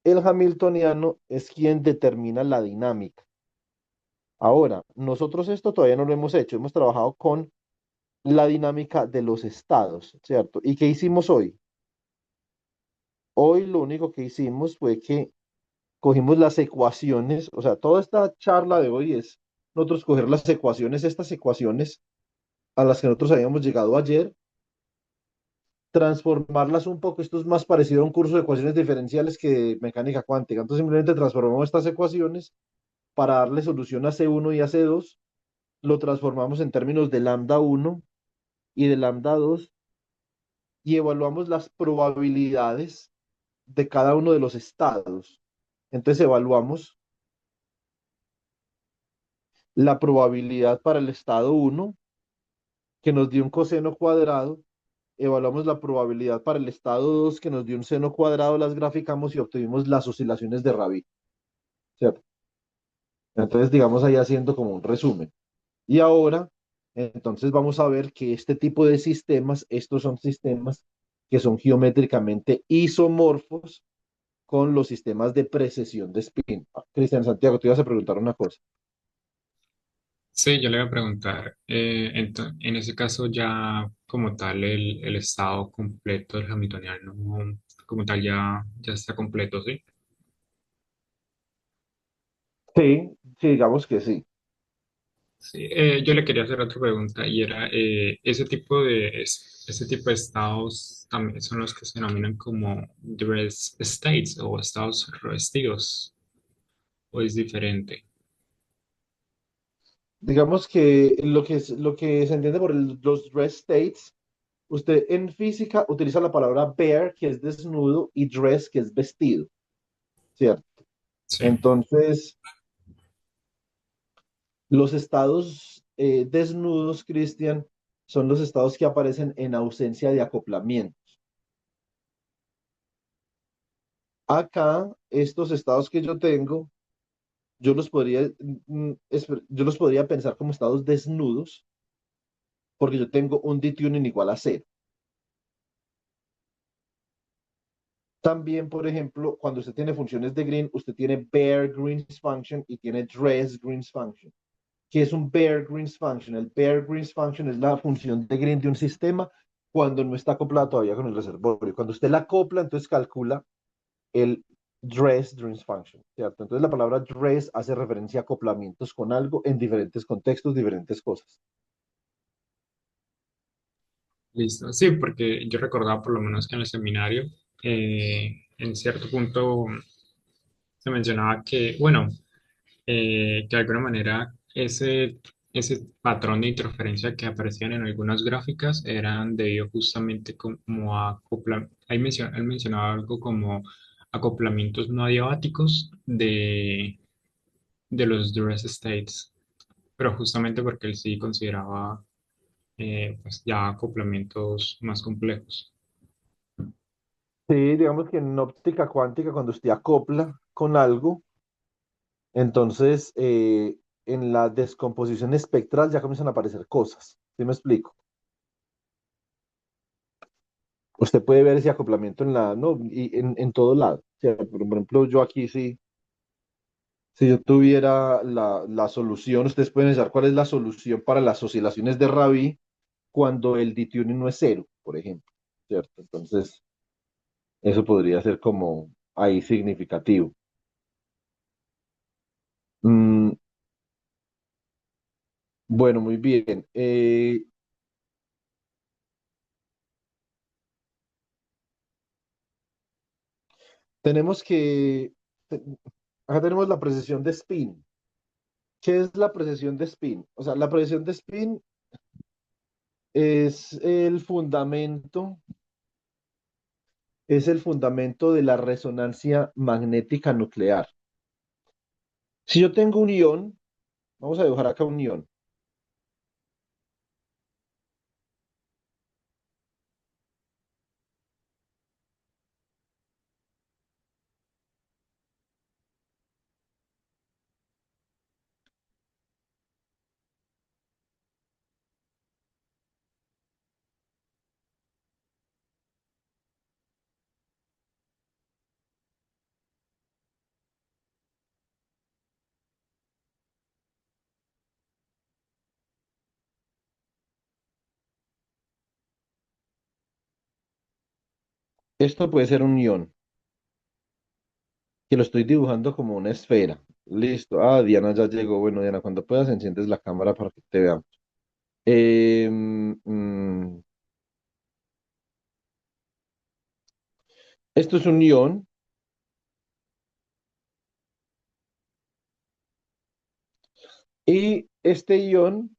el hamiltoniano es quien determina la dinámica. Ahora, nosotros esto todavía no lo hemos hecho, hemos trabajado con la dinámica de los estados, ¿cierto? ¿Y qué hicimos hoy? Hoy lo único que hicimos fue que cogimos las ecuaciones, o sea, toda esta charla de hoy es nosotros coger las ecuaciones, estas ecuaciones a las que nosotros habíamos llegado ayer, transformarlas un poco. Esto es más parecido a un curso de ecuaciones diferenciales que de mecánica cuántica. Entonces simplemente transformamos estas ecuaciones para darle solución a C1 y a C2, lo transformamos en términos de lambda 1 y de lambda 2 y evaluamos las probabilidades de cada uno de los estados. Entonces evaluamos la probabilidad para el estado 1 que nos dio un coseno cuadrado, evaluamos la probabilidad para el estado 2 que nos dio un seno cuadrado, las graficamos y obtuvimos las oscilaciones de Rabi, ¿cierto? Entonces, digamos ahí haciendo como un resumen. Y ahora, entonces vamos a ver que este tipo de sistemas, estos son sistemas que son geométricamente isomorfos con los sistemas de precesión de spin. Cristian Santiago, te ibas a preguntar una cosa. Sí, yo le voy a preguntar, en ese caso ya como tal el estado completo del Hamiltoniano como tal ya está completo, ¿sí? Sí, sí, digamos que sí. Sí, yo le quería hacer otra pregunta y era, ese tipo de estados también son los que se denominan como dress states o estados revestidos, o es diferente. Digamos que lo que se entiende por los dress states, usted en física utiliza la palabra bare, que es desnudo, y dress, que es vestido, ¿cierto? Sí, Entonces, los estados desnudos, Cristian, son los estados que aparecen en ausencia de acoplamiento. Acá, estos estados que yo tengo, yo los podría pensar como estados desnudos, porque yo tengo un d-tuning igual a cero. También, por ejemplo, cuando usted tiene funciones de Green, usted tiene bare Green's function y tiene dress Green's function. ¿Qué es un bare Green's function? El bare Green's function es la función de Green de un sistema cuando no está acoplado todavía con el reservorio. Cuando usted la acopla, entonces calcula el dress Green's function, ¿cierto? Entonces la palabra dress hace referencia a acoplamientos con algo en diferentes contextos, diferentes cosas. listo. Sí, porque yo recordaba por lo menos que en el seminario, en cierto punto se mencionaba que, bueno, que de alguna manera ese patrón de interferencia que aparecían en algunas gráficas eran debido justamente como a él mencionaba algo como acoplamientos no adiabáticos de los duress states, pero justamente porque él sí consideraba pues ya acoplamientos más complejos. Sí, digamos que en óptica cuántica, cuando usted acopla con algo, entonces en la descomposición espectral ya comienzan a aparecer cosas. ¿Sí me explico? Usted puede ver ese acoplamiento en la, no, y en todo lado. O sea, por ejemplo, yo aquí sí, si yo tuviera la solución, ustedes pueden pensar cuál es la solución para las oscilaciones de Rabi cuando el D-tuning no es cero, por ejemplo, ¿cierto? Entonces, eso podría ser como ahí significativo. Mm, bueno, muy bien. Tenemos que, acá tenemos la precesión de spin. ¿Qué es la precesión de spin? O sea, la precesión de spin es es el fundamento de la resonancia magnética nuclear. Si yo tengo un ion, vamos a dibujar acá un ion. Esto puede ser un ion, que lo estoy dibujando como una esfera. Listo. Ah, Diana ya llegó. Bueno, Diana, cuando puedas enciendes la cámara para que te veamos. Esto es un ion y este ion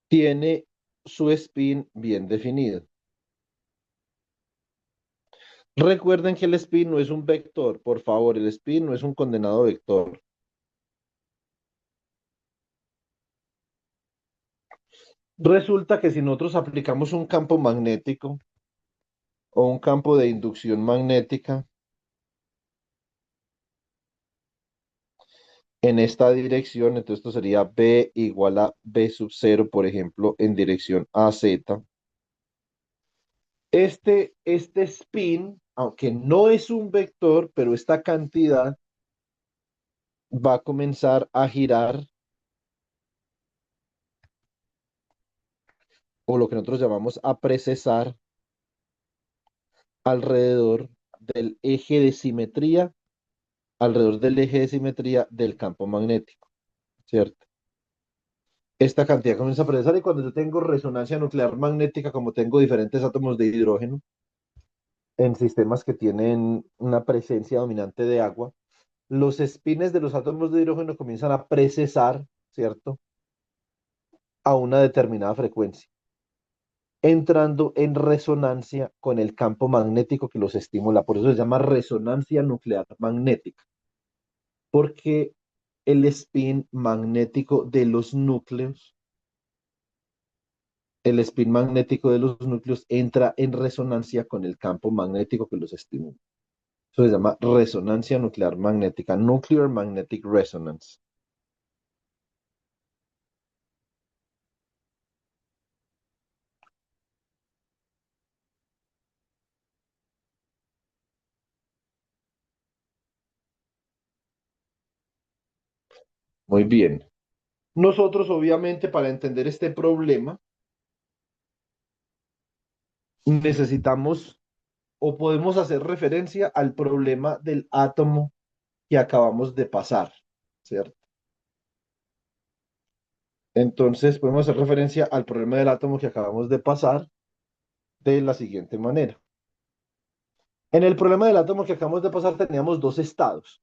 tiene su spin bien definido. Recuerden que el spin no es un vector, por favor, el spin no es un condenado vector. Resulta que si nosotros aplicamos un campo magnético o un campo de inducción magnética en esta dirección, entonces esto sería B igual a B sub 0, por ejemplo, en dirección AZ. Este spin, aunque no es un vector, pero esta cantidad va a comenzar a girar, o lo que nosotros llamamos a precesar, alrededor del eje de simetría, alrededor del eje de simetría del campo magnético, ¿cierto? Esta cantidad comienza a precesar y cuando yo tengo resonancia nuclear magnética, como tengo diferentes átomos de hidrógeno en sistemas que tienen una presencia dominante de agua, los espines de los átomos de hidrógeno comienzan a precesar, ¿cierto? A una determinada frecuencia, entrando en resonancia con el campo magnético que los estimula. Por eso se llama resonancia nuclear magnética, porque el spin magnético de los núcleos, el spin magnético de los núcleos entra en resonancia con el campo magnético que los estimula. Eso se llama resonancia nuclear magnética, Nuclear Magnetic Resonance. Muy bien. Nosotros, obviamente, para entender este problema, necesitamos o podemos hacer referencia al problema del átomo que acabamos de pasar, ¿cierto? Entonces, podemos hacer referencia al problema del átomo que acabamos de pasar de la siguiente manera. En el problema del átomo que acabamos de pasar teníamos dos estados.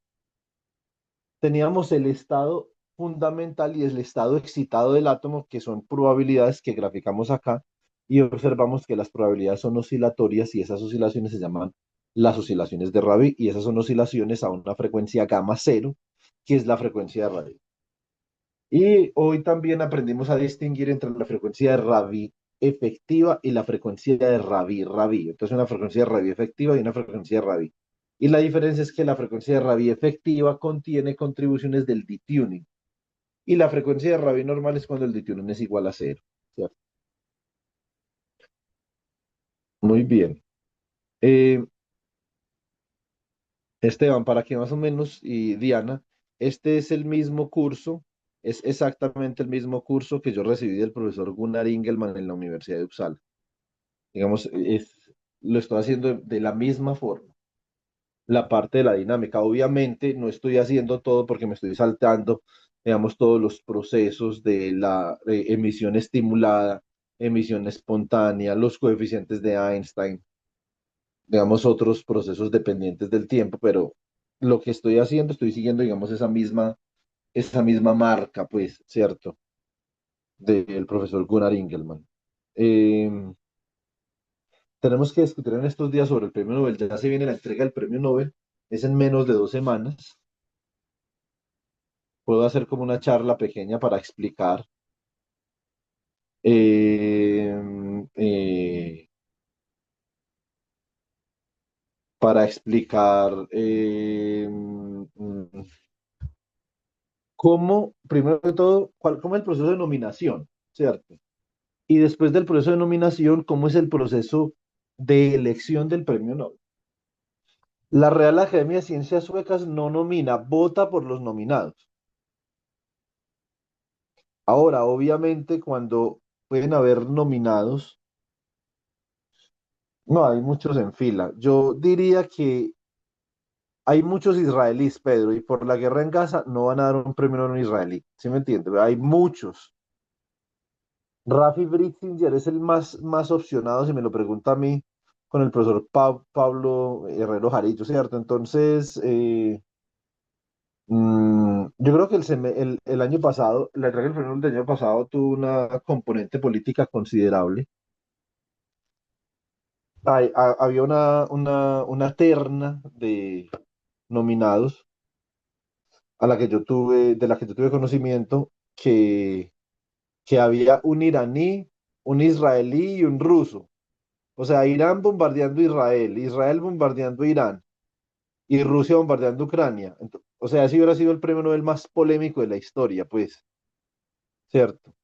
Teníamos el estado fundamental y el estado excitado del átomo, que son probabilidades que graficamos acá, y observamos que las probabilidades son oscilatorias y esas oscilaciones se llaman las oscilaciones de Rabi, y esas son oscilaciones a una frecuencia gamma cero, que es la frecuencia de Rabi. Y hoy también aprendimos a distinguir entre la frecuencia de Rabi efectiva y la frecuencia de Rabi. Entonces, una frecuencia de Rabi efectiva y una frecuencia de Rabi. Y la diferencia es que la frecuencia de Rabi efectiva contiene contribuciones del detuning. Y la frecuencia de Rabi normal es cuando el detuning es igual a cero, ¿cierto? Muy bien. Eh, Esteban, para que más o menos, y Diana, este es el mismo curso, es exactamente el mismo curso que yo recibí del profesor Gunnar Ingelman en la Universidad de Uppsala. Digamos, lo estoy haciendo de la misma forma. La parte de la dinámica. Obviamente no estoy haciendo todo porque me estoy saltando, digamos, todos los procesos de la emisión estimulada, emisión espontánea, los coeficientes de Einstein, digamos, otros procesos dependientes del tiempo, pero lo que estoy haciendo, estoy siguiendo, digamos, esa misma marca, pues, ¿cierto? Del profesor Gunnar Ingelman. Tenemos que discutir en estos días sobre el premio Nobel. Ya se viene la entrega del premio Nobel. Es en menos de 2 semanas. Puedo hacer como una charla pequeña eh, eh, para explicar cómo, primero de todo, cómo es el proceso de nominación, ¿cierto? Y después del proceso de nominación, cómo es el proceso de elección del premio Nobel. La Real Academia de Ciencias Suecas no nomina, vota por los nominados. Ahora, obviamente, cuando pueden haber nominados, No, hay muchos en fila. Yo diría que hay muchos israelíes, Pedro, y por la guerra en Gaza no van a dar un premio a un israelí. ¿Sí me entiendes? Hay muchos. Rafi Brittinger es el más opcionado, si me lo pregunta a mí, con el profesor Pablo Herrero Jarillo, ¿cierto? Entonces, yo creo que el año pasado, la entrega del premio del año pasado tuvo una componente política considerable. Había una terna de nominados de la que yo tuve conocimiento, que había un iraní, un israelí y un ruso. O sea, Irán bombardeando Israel, Israel bombardeando Irán y Rusia bombardeando Ucrania. O sea, ese hubiera sido el premio Nobel más polémico de la historia, pues, ¿cierto?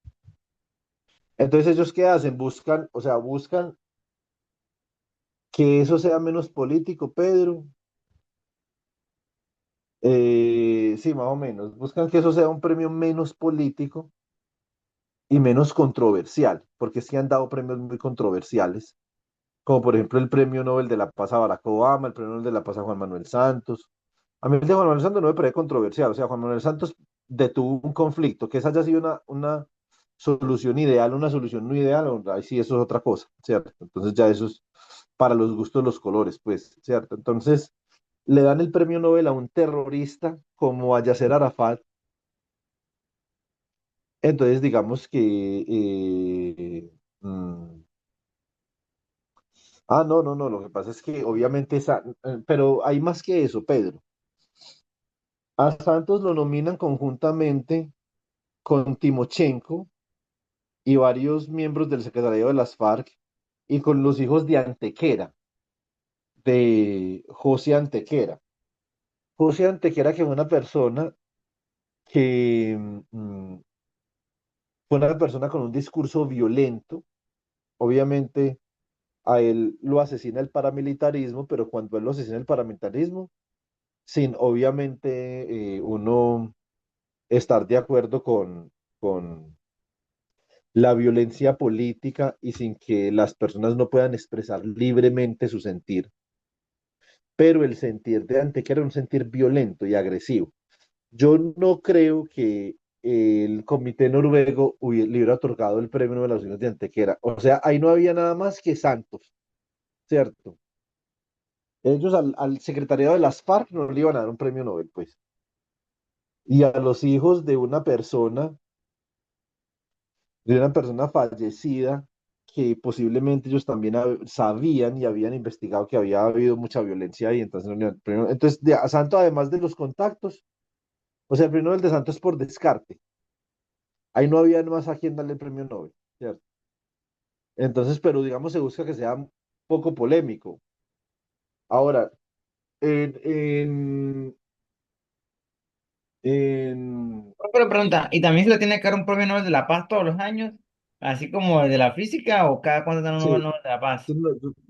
Entonces, ¿ellos qué hacen? Buscan, o sea, buscan que eso sea menos político, Pedro. Sí, más o menos. Buscan que eso sea un premio menos político y menos controversial, porque sí han dado premios muy controversiales, como por ejemplo el premio Nobel de la Paz a Barack Obama, el premio Nobel de la Paz a Juan Manuel Santos. A mí el de Juan Manuel Santos no me parece controversial, o sea, Juan Manuel Santos detuvo un conflicto, que esa haya sido una solución ideal, una solución no ideal, ahí sí eso es otra cosa, ¿cierto? Entonces ya eso es para los gustos los colores, pues, ¿cierto? Entonces le dan el premio Nobel a un terrorista como a Yasser Arafat, entonces digamos que... no, no, no, lo que pasa es que obviamente pero hay más que eso, Pedro. A Santos lo nominan conjuntamente con Timochenko y varios miembros del secretariado de las FARC y con los hijos de Antequera, de José Antequera. José Antequera, que fue una persona que fue una persona con un discurso violento. Obviamente a él lo asesina el paramilitarismo, pero cuando él lo asesina el paramilitarismo, sin obviamente uno estar de acuerdo con la violencia política y sin que las personas no puedan expresar libremente su sentir. Pero el sentir de Antequera era un sentir violento y agresivo. Yo no creo que el comité noruego le hubiera otorgado el premio Nobel a los hijos de Antequera. O sea, ahí no había nada más que santos, ¿cierto? Ellos al secretariado de las FARC no le iban a dar un premio Nobel, pues. Y a los hijos de una persona fallecida, que posiblemente ellos también sabían y habían investigado que había habido mucha violencia ahí, entonces, entonces a Santo, además de los contactos, o sea, el premio Nobel de Santo es por descarte, ahí no había más a quien darle el premio Nobel, ¿cierto? Entonces, pero digamos, se busca que sea un poco polémico. Ahora, en, en, en, Pero pregunta, ¿y también se le tiene que dar un premio Nobel de la Paz todos los años? Así como el de la física o cada cuánto dan un sí, Nobel de la Paz.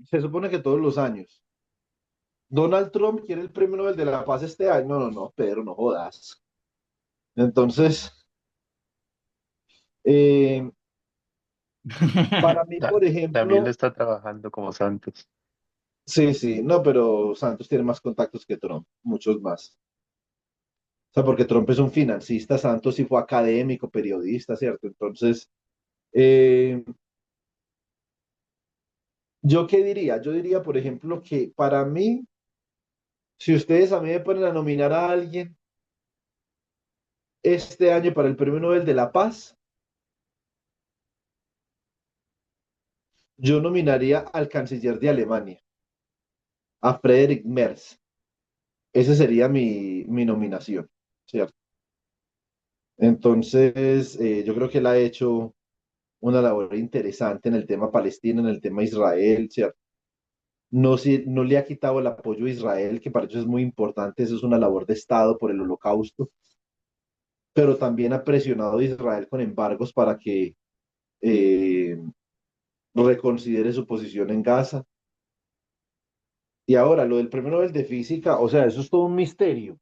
se supone que todos los años. Donald Trump quiere el premio Nobel de la Paz este año. No, no, no, Pedro, no jodas. Entonces, eh, para mí, por También lo ejemplo, está trabajando como Santos. sí, sí, no, pero Santos tiene más contactos que Trump, muchos más. O sea, porque Trump es un financista, Santos sí fue académico, periodista, ¿cierto? Entonces, eh, ¿yo qué diría? Yo diría, por ejemplo, que para mí, si ustedes a mí me ponen a nominar a alguien este año para el Premio Nobel de la Paz, yo nominaría al canciller de Alemania, a Friedrich Merz. Esa sería mi nominación, ¿cierto? Entonces, yo creo que él ha hecho una labor interesante en el tema Palestina, en el tema Israel, ¿cierto? No, no le ha quitado el apoyo a Israel, que para ellos es muy importante, eso es una labor de Estado por el holocausto, pero también ha presionado a Israel con embargos para que eh, reconsidere su posición en Gaza. Y ahora, lo del Premio Nobel de Física, o sea, eso es todo un misterio,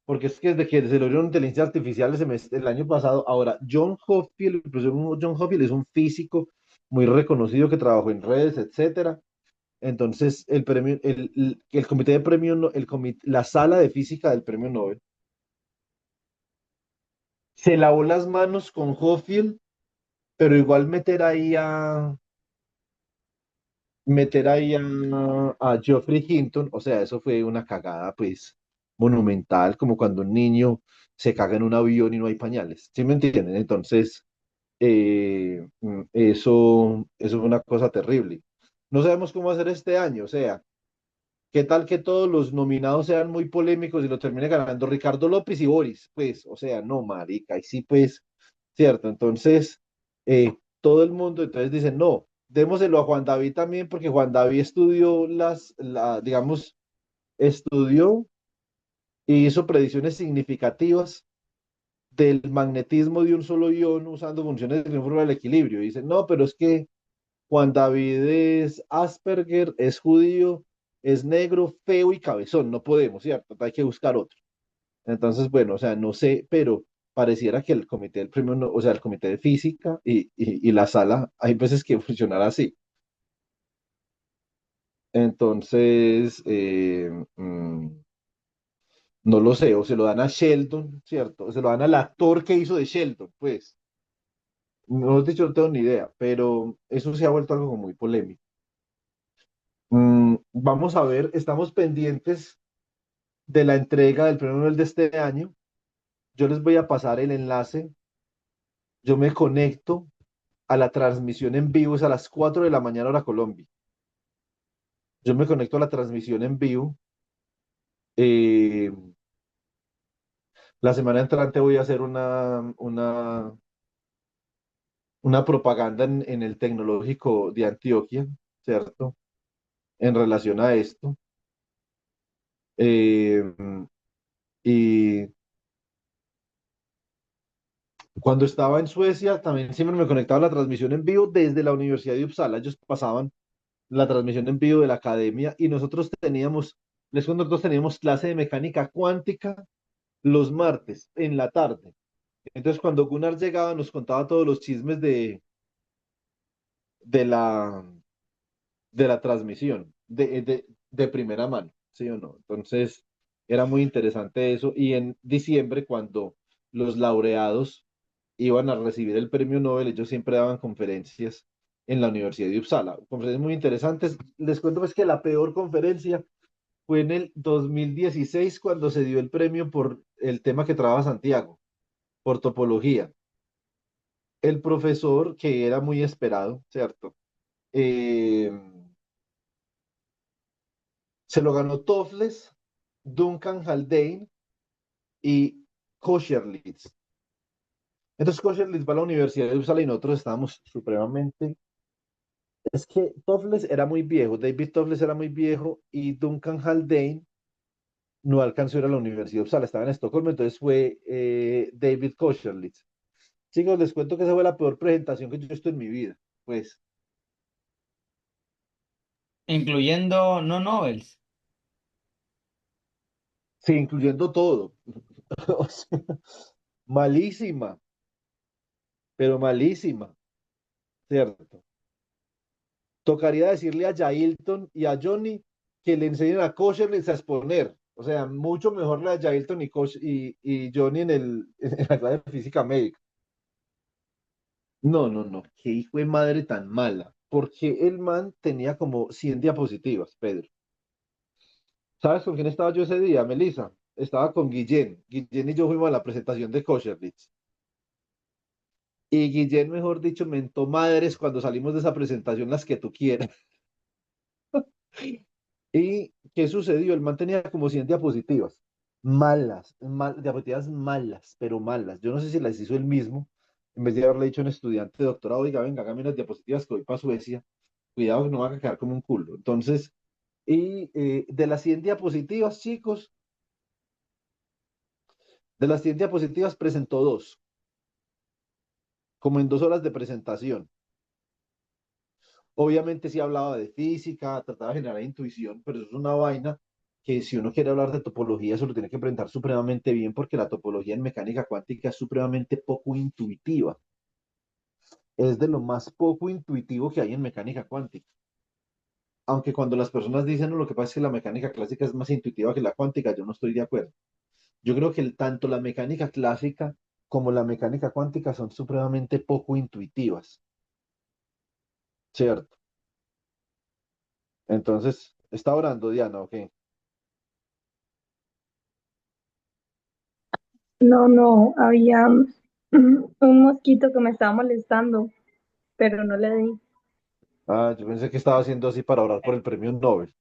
porque es que desde que se logró inteligencia artificial el año pasado, ahora, John Hopfield, el profesor John Hopfield es un físico muy reconocido que trabajó en redes, etcétera, Entonces, el comité de premio, la sala de física del premio Nobel se lavó las manos con Hofield, pero igual meter ahí a Geoffrey Hinton, o sea, eso fue una cagada, pues, monumental, como cuando un niño se caga en un avión y no hay pañales, ¿sí me entienden? Entonces, eso fue una cosa terrible. No sabemos cómo hacer este año, o sea, ¿qué tal que todos los nominados sean muy polémicos y lo termine ganando Ricardo López y Boris? Pues, o sea, no, marica, y sí, pues, cierto. Entonces, todo el mundo entonces dice, no, démoselo a Juan David también, porque Juan David estudió digamos, estudió y hizo predicciones significativas del magnetismo de un solo ion usando funciones de fórmula del equilibrio. Y dicen, no, pero es que Juan David es Asperger, es judío, es negro, feo y cabezón. No podemos, ¿cierto? Hay que buscar otro. Entonces, bueno, o sea, no sé, pero pareciera que el comité del premio, o sea, el comité de física y la sala, hay veces que funcionará así. Entonces, no lo sé, o se lo dan a Sheldon, ¿cierto? O se lo dan al actor que hizo de Sheldon, pues. No, dicho, no tengo ni idea, pero eso se ha vuelto algo como muy polémico. Vamos a ver, estamos pendientes de la entrega del premio Nobel de este año. Yo les voy a pasar el enlace. Yo me conecto a la transmisión en vivo, es a las 4 de la mañana hora Colombia. Yo me conecto a la transmisión en vivo. Eh, la semana entrante voy a hacer una propaganda en el tecnológico de Antioquia, ¿cierto? En relación a esto. Eh, y cuando estaba en Suecia, también siempre me conectaba a la transmisión en vivo desde la Universidad de Uppsala. Ellos pasaban la transmisión en vivo de la academia y nosotros teníamos clase de mecánica cuántica los martes en la tarde. Entonces, cuando Gunnar llegaba, nos contaba todos los chismes de la, de la transmisión, de primera mano, ¿sí o no? Entonces, era muy interesante eso. Y en diciembre, cuando los laureados iban a recibir el premio Nobel, ellos siempre daban conferencias en la Universidad de Uppsala, conferencias muy interesantes. Les cuento pues que la peor conferencia fue en el 2016 cuando se dio el premio por el tema que trabaja Santiago, por topología. El profesor, que era muy esperado, ¿cierto? Eh, Se lo ganó Toffles, Duncan Haldane y Kocherlitz. Entonces Kocherlitz va a la Universidad de Uppsala y nosotros estábamos supremamente. Es que Toffles era muy viejo, David Toffles era muy viejo y Duncan Haldane no alcanzó a ir a la Universidad de Uppsala, estaba en Estocolmo, entonces fue David Kocherlitz. Chicos, les cuento que esa fue la peor presentación que yo he visto en mi vida. Pues, Incluyendo no Nobels. sí, incluyendo todo. O sea, malísima, pero malísima, ¿cierto? Tocaría decirle a Yailton y a Johnny que le enseñen a Kocherlitz a exponer. O sea, mucho mejor la de Yailton y Johnny en la clase de física médica. No, no, no. Qué hijo de madre tan mala. Porque el man tenía como 100 diapositivas, Pedro. ¿Sabes con quién estaba yo ese día, Melissa? Estaba con Guillén. Guillén y yo fuimos a la presentación de Kocherlitz. Y Guillén, mejor dicho, mentó madres cuando salimos de esa presentación, las que tú quieras. ¿Y qué sucedió? El man tenía como 100 diapositivas. Malas, diapositivas malas, pero malas. Yo no sé si las hizo él mismo, en vez de haberle dicho a un estudiante de doctorado, oiga, venga, hágame unas diapositivas que voy para Suecia. Cuidado que no va a quedar como un culo. Entonces, de las 100 diapositivas, chicos, de las 100 diapositivas presentó dos, como en 2 horas de presentación. Obviamente sí hablaba de física, trataba de generar intuición, pero eso es una vaina que si uno quiere hablar de topología, eso lo tiene que presentar supremamente bien porque la topología en mecánica cuántica es supremamente poco intuitiva. Es de lo más poco intuitivo que hay en mecánica cuántica. aunque cuando las personas dicen, no, lo que pasa es que la mecánica clásica es más intuitiva que la cuántica, yo no estoy de acuerdo. Yo creo que tanto la mecánica clásica como la mecánica cuántica son supremamente poco intuitivas, ¿cierto? Entonces, ¿está orando Diana o qué? No, no, había un mosquito que me estaba molestando, pero no le di. Ah, yo pensé que estaba haciendo así para orar por el premio Nobel,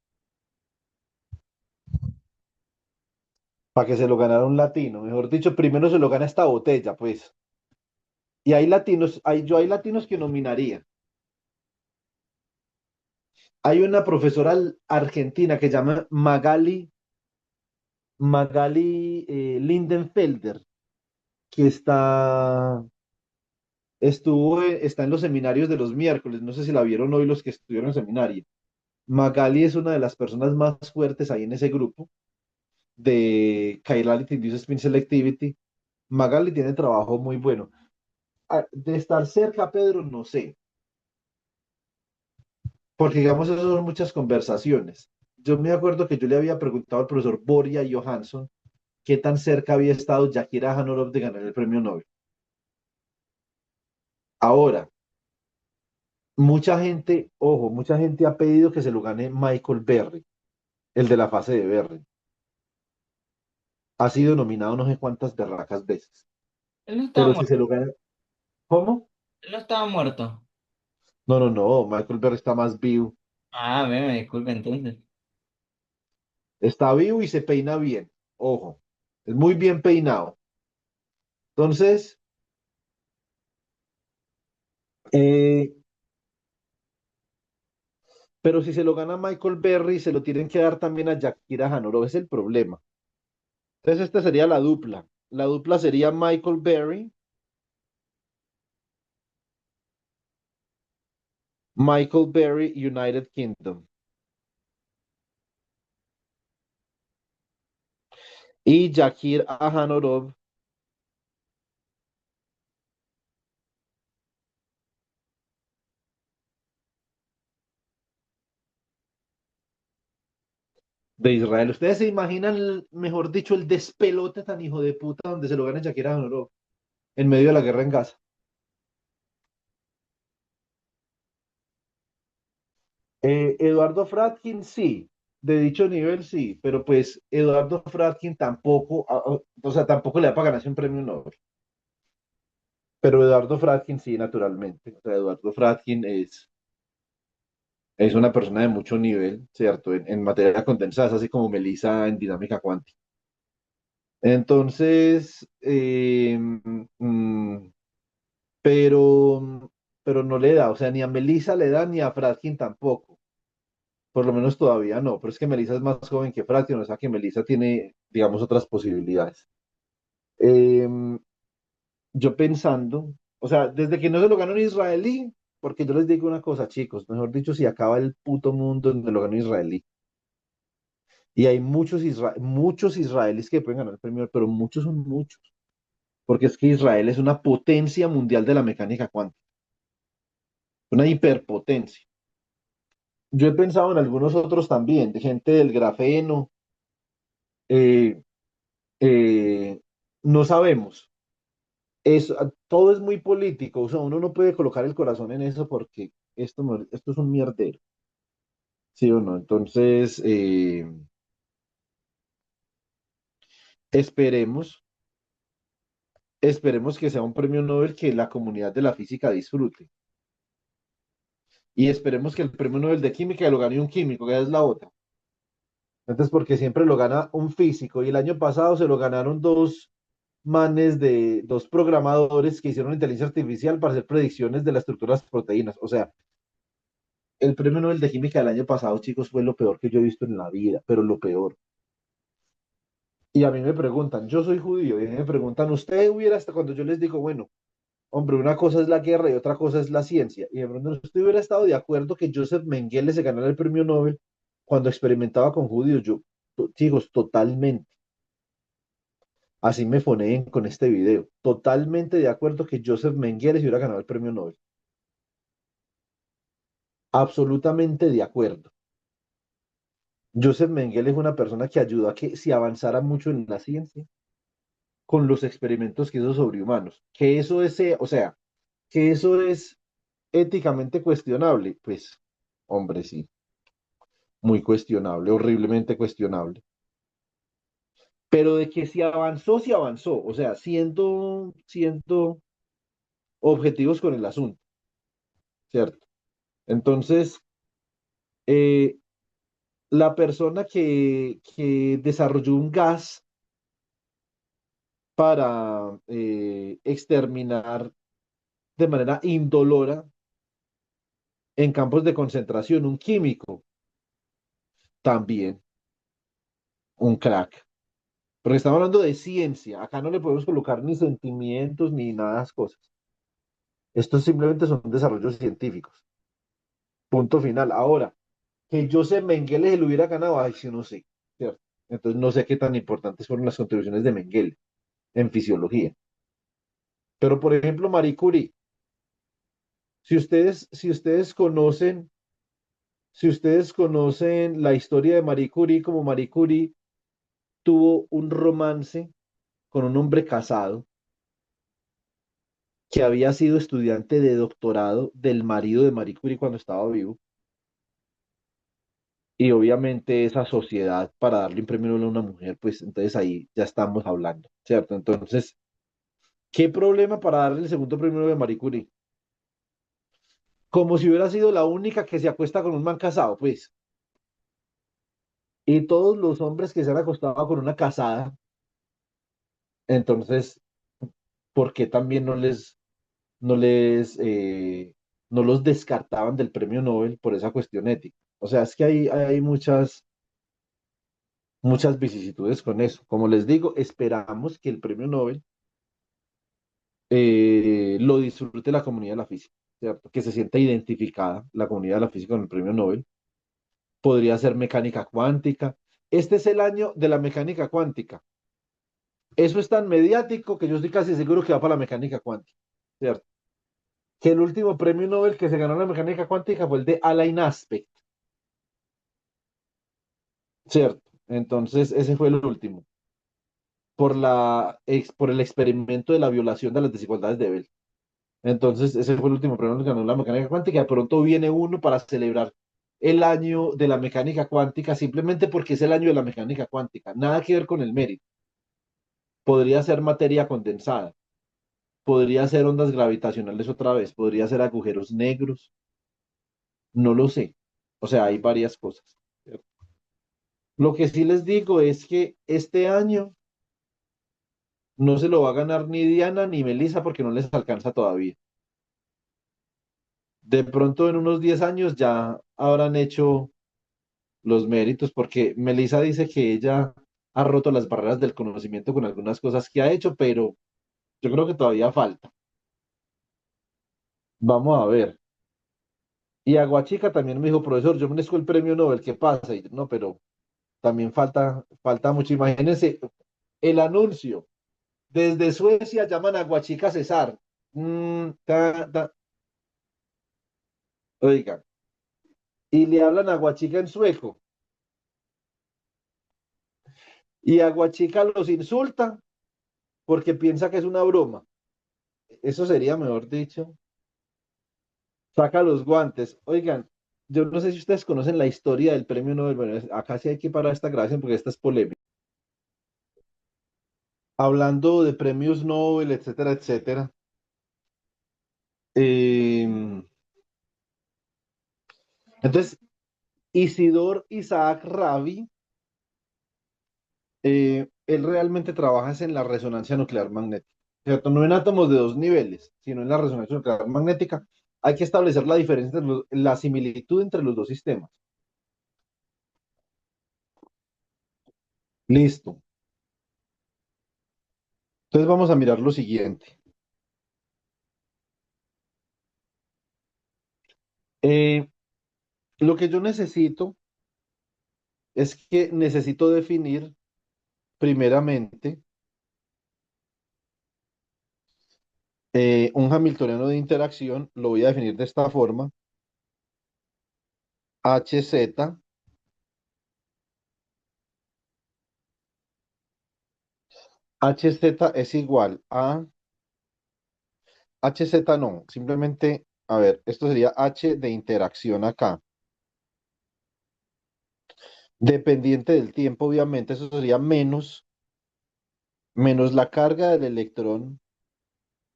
para que se lo ganara un latino. Mejor dicho, primero se lo gana esta botella, pues. Y hay latinos, hay latinos que nominaría. Hay una profesora argentina que se llama Magali Lindenfelder, que está en los seminarios de los miércoles. No sé si la vieron hoy los que estuvieron en seminario. Magali es una de las personas más fuertes ahí en ese grupo de Chirality Induced Spin Selectivity. Magali tiene trabajo muy bueno. Ah, de estar cerca, Pedro, no sé, porque digamos, eso son muchas conversaciones. Yo me acuerdo que yo le había preguntado al profesor Boria Johansson qué tan cerca había estado Yakira Hanorov de ganar el premio Nobel. Ahora, mucha gente, ojo, mucha gente ha pedido que se lo gane Michael Berry, el de la fase de Berry. Ha sido nominado no sé cuántas berracas veces. Él no estaba Pero si se muerto. lo gana, ¿cómo? Él no estaba muerto. No, no, no, Michael Berry está más vivo. Ah, me disculpe entonces. Está vivo y se peina bien. Ojo, es muy bien peinado. Entonces, eh, pero si se lo gana Michael Berry, se lo tienen que dar también a Yakira Hanorov, es el problema. Entonces, esta sería la dupla. La dupla sería Michael Berry, United Kingdom. Y Jakir Ahanorov de Israel. ¿Ustedes se imaginan, mejor dicho, el despelote tan hijo de puta donde se lo gana Jakir Ahanorov en medio de la guerra en Gaza? Eduardo Fratkin sí, de dicho nivel sí, pero pues Eduardo Fratkin tampoco, o sea, tampoco le da para ganarse un premio Nobel. Pero Eduardo Fratkin sí, naturalmente. O sea, Eduardo Fratkin es una persona de mucho nivel, ¿cierto? En materia condensada, es así como Melissa en dinámica cuántica. Entonces, pero, pero no le da, o sea, ni a Melissa le da, ni a Fratkin tampoco. Por lo menos todavía no, pero es que Melissa es más joven que Fratkin, o sea que Melissa tiene, digamos, otras posibilidades. Em, yo pensando, o sea, desde que no se lo ganó un israelí, porque yo les digo una cosa, chicos, mejor dicho, si acaba el puto mundo donde lo ganó un israelí. Y hay muchos israelíes que pueden ganar el premio, pero muchos son muchos, porque es que Israel es una potencia mundial de la mecánica cuántica, una hiperpotencia. Yo he pensado en algunos otros también, de gente del grafeno, eh, eh, no sabemos. Todo es muy político, o sea, uno no puede colocar el corazón en eso porque esto es un mierdero, ¿sí o no? Entonces, esperemos, esperemos que sea un premio Nobel que la comunidad de la física disfrute. Y esperemos que el premio Nobel de Química lo gane un químico, que es la otra. Entonces, porque siempre lo gana un físico y el año pasado se lo ganaron dos programadores que hicieron inteligencia artificial para hacer predicciones de la estructura de las proteínas. O sea, el premio Nobel de Química del año pasado, chicos, fue lo peor que yo he visto en la vida, pero lo peor. Y a mí me preguntan, yo soy judío, y a mí me preguntan, ¿usted hubiera hasta cuando yo les digo, bueno, hombre, una cosa es la guerra y otra cosa es la ciencia? Y me preguntan, ¿usted hubiera estado de acuerdo que Joseph Mengele se ganara el premio Nobel cuando experimentaba con judíos? Yo, chicos, totalmente. Así me foneen con este video. Totalmente de acuerdo que Joseph Mengele se hubiera ganado el premio Nobel. Absolutamente de acuerdo. Joseph Mengele es una persona que ayudó a que se avanzara mucho en la ciencia con los experimentos que hizo sobre humanos. Que eso es, o sea, que eso es éticamente cuestionable. Pues, hombre, sí, muy cuestionable, horriblemente cuestionable. Pero de que se avanzó, se avanzó. O sea, siendo objetivos con el asunto, ¿cierto? Entonces, eh, la persona que desarrolló un gas para exterminar de manera indolora en campos de concentración un químico, también un crack. Porque estamos hablando de ciencia, acá no le podemos colocar ni sentimientos ni nada de esas cosas. Estos simplemente son desarrollos científicos. Punto final. Ahora, que Joseph Mengele se lo hubiera ganado, ay, sí, no sé, ¿cierto? Entonces no sé qué tan importantes fueron las contribuciones de Mengele en fisiología. Pero, por ejemplo, Marie Curie, si ustedes conocen la historia de Marie Curie, como Marie Curie tuvo un romance con un hombre casado que había sido estudiante de doctorado del marido de Marie Curie cuando estaba vivo. Y obviamente esa sociedad para darle un premio Nobel a una mujer, pues entonces ahí ya estamos hablando, ¿cierto? Entonces, ¿qué problema para darle el segundo premio Nobel a Marie Curie? Como si hubiera sido la única que se acuesta con un man casado, pues. Y todos los hombres que se han acostado con una casada, entonces, ¿por qué también no les, no los descartaban del premio Nobel por esa cuestión ética? O sea, es que hay muchas vicisitudes con eso. Como les digo, esperamos que el premio Nobel lo disfrute la comunidad de la física, ¿cierto? Que se sienta identificada la comunidad de la física con el premio Nobel. Podría ser mecánica cuántica. Este es el año de la mecánica cuántica. Eso es tan mediático que yo estoy casi seguro que va para la mecánica cuántica, ¿cierto? Que el último premio Nobel que se ganó en la mecánica cuántica fue el de Alain Aspect, ¿cierto? Entonces, ese fue el último, por el experimento de la violación de las desigualdades de Bell. Entonces, ese fue el último premio que ganó la mecánica cuántica. De pronto viene uno para celebrar el año de la mecánica cuántica, simplemente porque es el año de la mecánica cuántica, nada que ver con el mérito. Podría ser materia condensada, podría ser ondas gravitacionales otra vez, podría ser agujeros negros, no lo sé. O sea, hay varias cosas. Lo que sí les digo es que este año no se lo va a ganar ni Diana ni Melissa porque no les alcanza todavía. De pronto en unos 10 años ya habrán hecho los méritos porque Melissa dice que ella ha roto las barreras del conocimiento con algunas cosas que ha hecho, pero yo creo que todavía falta. Vamos a ver. Y Aguachica también me dijo, profesor, yo merezco el premio Nobel, ¿qué pasa? Y yo, no, pero también falta mucho. Imagínense el anuncio. Desde Suecia llaman a Aguachica César. Oigan, y le hablan a Aguachica en sueco. Y Aguachica los insulta porque piensa que es una broma. Eso sería, mejor dicho, saca los guantes. Oigan, yo no sé si ustedes conocen la historia del premio Nobel. Bueno, acá sí hay que parar esta grabación porque esta es polémica. Hablando de premios Nobel, etcétera, etcétera. eh, entonces, Isidor Isaac Rabi, él realmente trabaja es en la resonancia nuclear magnética, ¿cierto? No en átomos de dos niveles, sino en la resonancia nuclear magnética. Hay que establecer la diferencia, la similitud entre los dos sistemas. Listo. Entonces vamos a mirar lo siguiente. Eh, lo que yo necesito es que necesito definir primeramente un hamiltoniano de interacción. Lo voy a definir de esta forma. HZ HZ es igual a HZ no, simplemente, a ver, esto sería H de interacción acá. Dependiente del tiempo, obviamente, eso sería menos la carga del electrón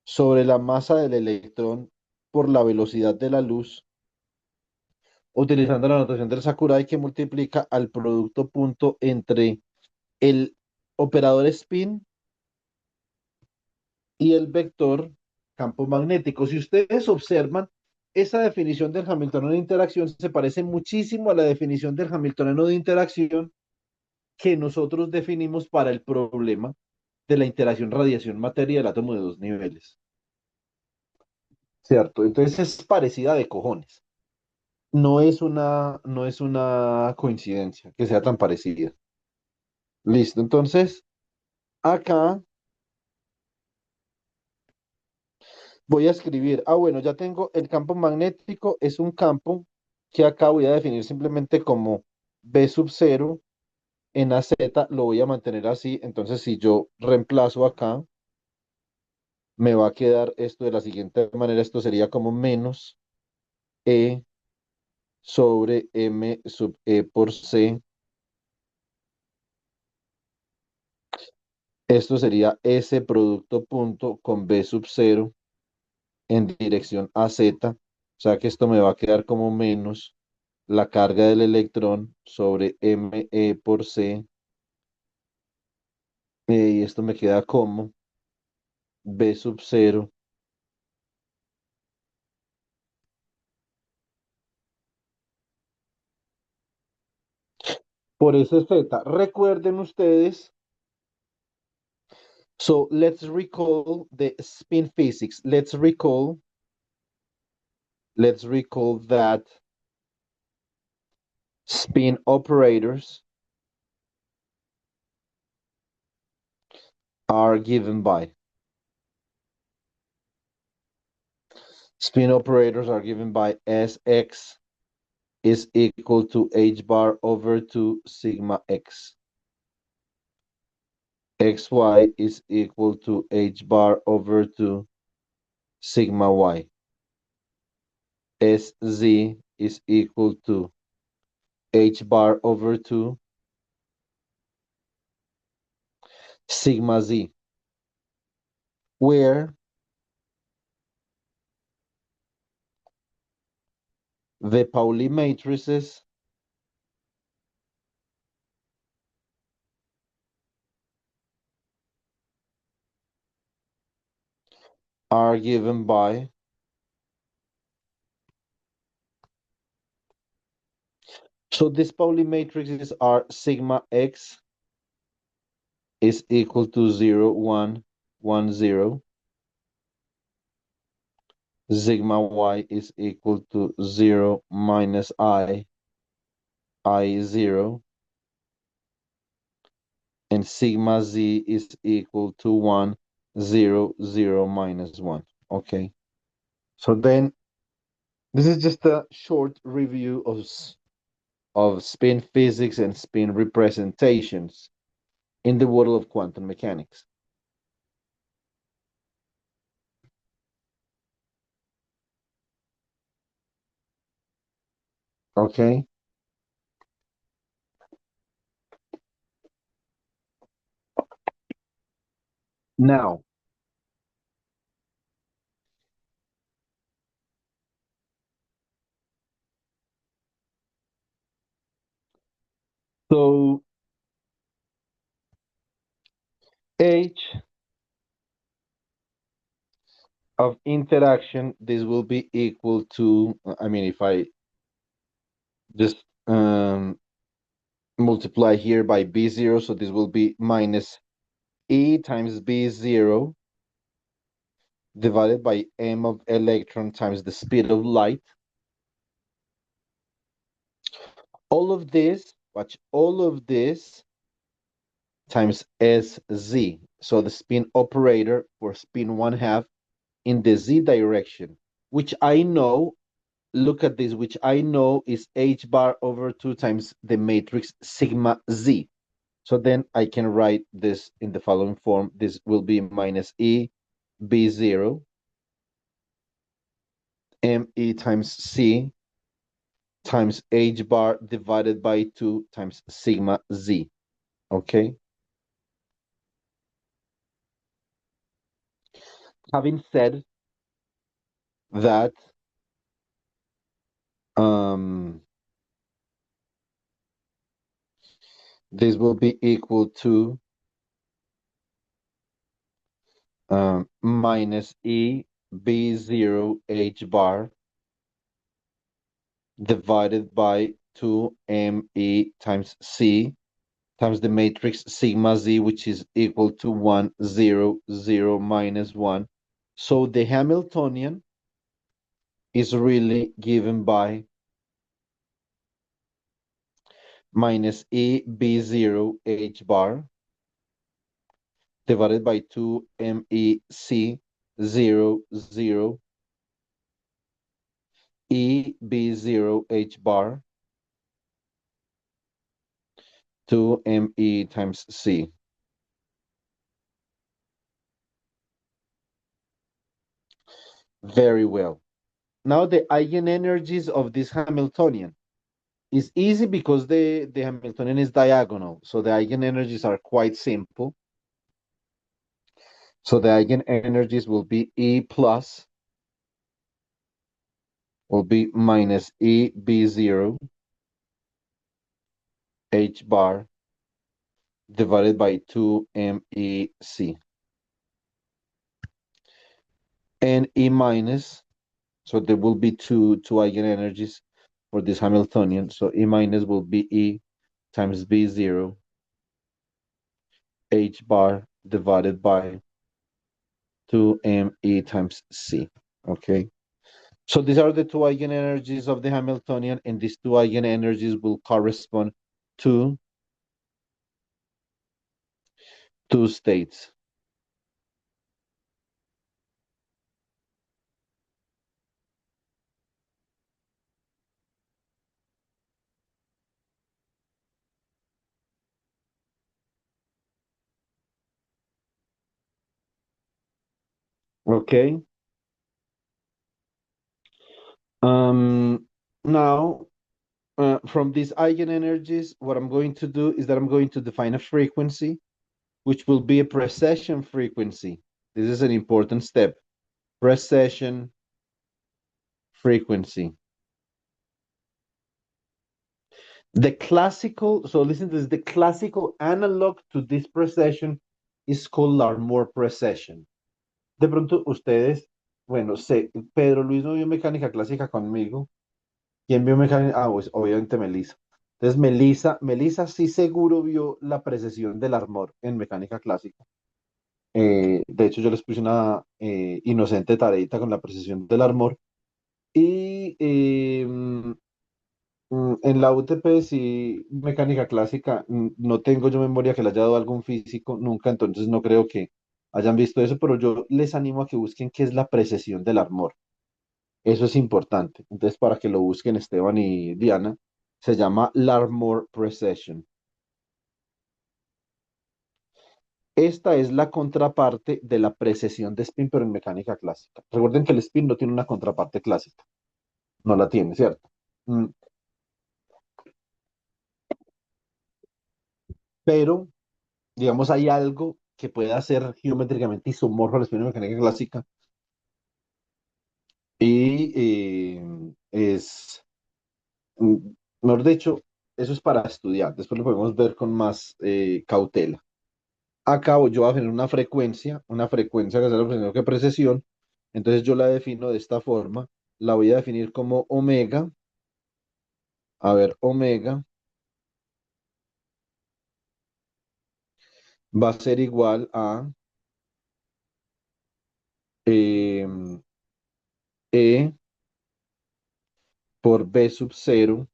sobre la masa del electrón por la velocidad de la luz, utilizando la notación del Sakurai que multiplica al producto punto entre el operador spin y el vector campo magnético. Si ustedes observan, esa definición del Hamiltoniano de interacción se parece muchísimo a la definición del Hamiltoniano de interacción que nosotros definimos para el problema de la interacción radiación-materia del átomo de dos niveles. ¿Cierto? Entonces es parecida de cojones. No es una coincidencia que sea tan parecida. Listo. Entonces, acá voy a escribir, bueno, ya tengo el campo magnético, es un campo que acá voy a definir simplemente como B sub 0 en AZ, lo voy a mantener así. Entonces, si yo reemplazo acá, me va a quedar esto de la siguiente manera, esto sería como menos E sobre M sub E por C. Esto sería S producto punto con B sub 0 en dirección a Z. O sea que esto me va a quedar como menos la carga del electrón sobre ME por C. Y esto me queda como B sub 0 por ese Z. Recuerden ustedes, so let's recall the spin physics. Let's recall that spin operators are given by. Spin operators are given by Sx is equal to h bar over 2 sigma x. Xy is equal to h bar over 2 sigma y. Sz is equal to h bar over 2 sigma z, where the Pauli matrices are given by, so these Pauli matrices are sigma x is equal to 0, 1, 1, 0. Sigma y is equal to 0 minus I 0. And sigma z is equal to 1, 0, 0 minus 1. Okay. So then this is just a short review of spin physics and spin representations in the world of quantum mechanics. Okay. Now, so H of interaction, this will be equal to, I mean, if I just multiply here by B0, so this will be minus E times B0 divided by m of electron times the speed of light. All of this, watch, all of this times sz. So the spin operator for spin 1/2 in the z direction, which I know, look at this, which I know is h bar over 2 times the matrix sigma z. So then I can write this in the following form. This will be minus E B0 ME times C times H bar divided by 2 times sigma Z. Okay. Having said that, this will be equal to minus E B0 H bar divided by 2 ME times C times the matrix sigma Z, which is equal to 1, 0, 0, minus 1. So the Hamiltonian is really given by minus E B0 H bar divided by 2 MEC 0, 0 E B0 H bar 2 ME times C. Very well. Now the eigenenergies of this Hamiltonian is easy because the Hamiltonian is diagonal. So the eigenenergies are quite simple. So the eigenenergies will be E plus, will be minus E B0 H bar divided by 2 MEC. And E minus, so there will be two eigenenergies for this Hamiltonian. So E minus will be E times B0 H bar divided by 2 ME times C. Okay. So these are the two eigenenergies of the Hamiltonian, and these two eigenenergies will correspond to two states. Okay. Now, from these eigenenergies, what I'm going to do is that I'm going to define a frequency, which will be a precession frequency. This is an important step. Precession frequency. The classical, so listen to this, the classical analog to this precession is called Larmor precession. De pronto ustedes, bueno, sé, Pedro Luis no vio mecánica clásica conmigo. ¿Quién vio mecánica? Ah, pues obviamente Melissa. Entonces, Melissa sí seguro vio la precesión del Larmor en mecánica clásica. De hecho, yo les puse una inocente tareita con la precesión del Larmor. Y en la UTP, sí, mecánica clásica, no tengo yo memoria que le haya dado algún físico, nunca, entonces no creo que hayan visto eso, pero yo les animo a que busquen qué es la precesión del Larmor. Eso es importante. Entonces, para que lo busquen Esteban y Diana, se llama Larmor Precession. Esta es la contraparte de la precesión de spin, pero en mecánica clásica. Recuerden que el spin no tiene una contraparte clásica. No la tiene, ¿cierto? Pero, digamos, hay algo que pueda ser geométricamente isomorfo al spin en mecánica clásica y mm, mejor dicho, eso es para estudiar. Después lo podemos ver con más cautela. Acá yo voy a definir una frecuencia que es la frecuencia de precesión. Entonces yo la defino de esta forma. La voy a definir como omega. A ver, omega va a ser igual a eh, E por B sub 0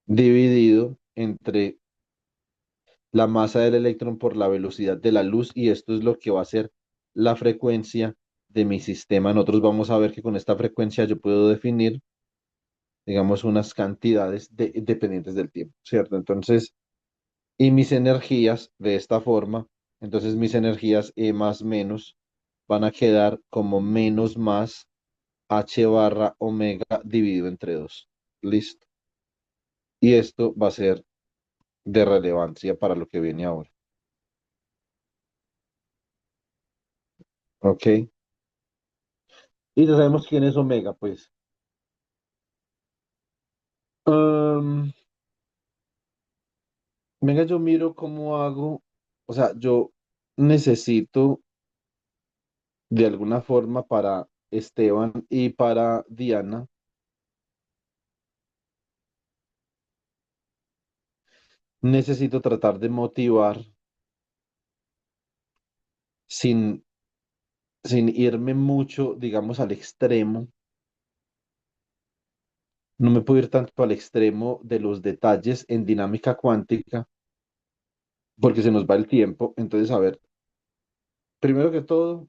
dividido entre la masa del electrón por la velocidad de la luz, y esto es lo que va a ser la frecuencia de mi sistema. Nosotros vamos a ver que con esta frecuencia yo puedo definir, digamos, unas cantidades dependientes del tiempo, ¿cierto? Entonces, y mis energías de esta forma. Entonces mis energías E más menos van a quedar como menos más H barra omega dividido entre 2. Listo. Y esto va a ser de relevancia para lo que viene ahora. ¿Ok? Y ya sabemos quién es omega, pues. Am, Venga, yo miro cómo hago. O sea, yo necesito de alguna forma para Esteban y para Diana, necesito tratar de motivar sin, sin irme mucho, digamos, al extremo. No me puedo ir tanto al extremo de los detalles en dinámica cuántica porque se nos va el tiempo. Entonces, a ver, primero que todo,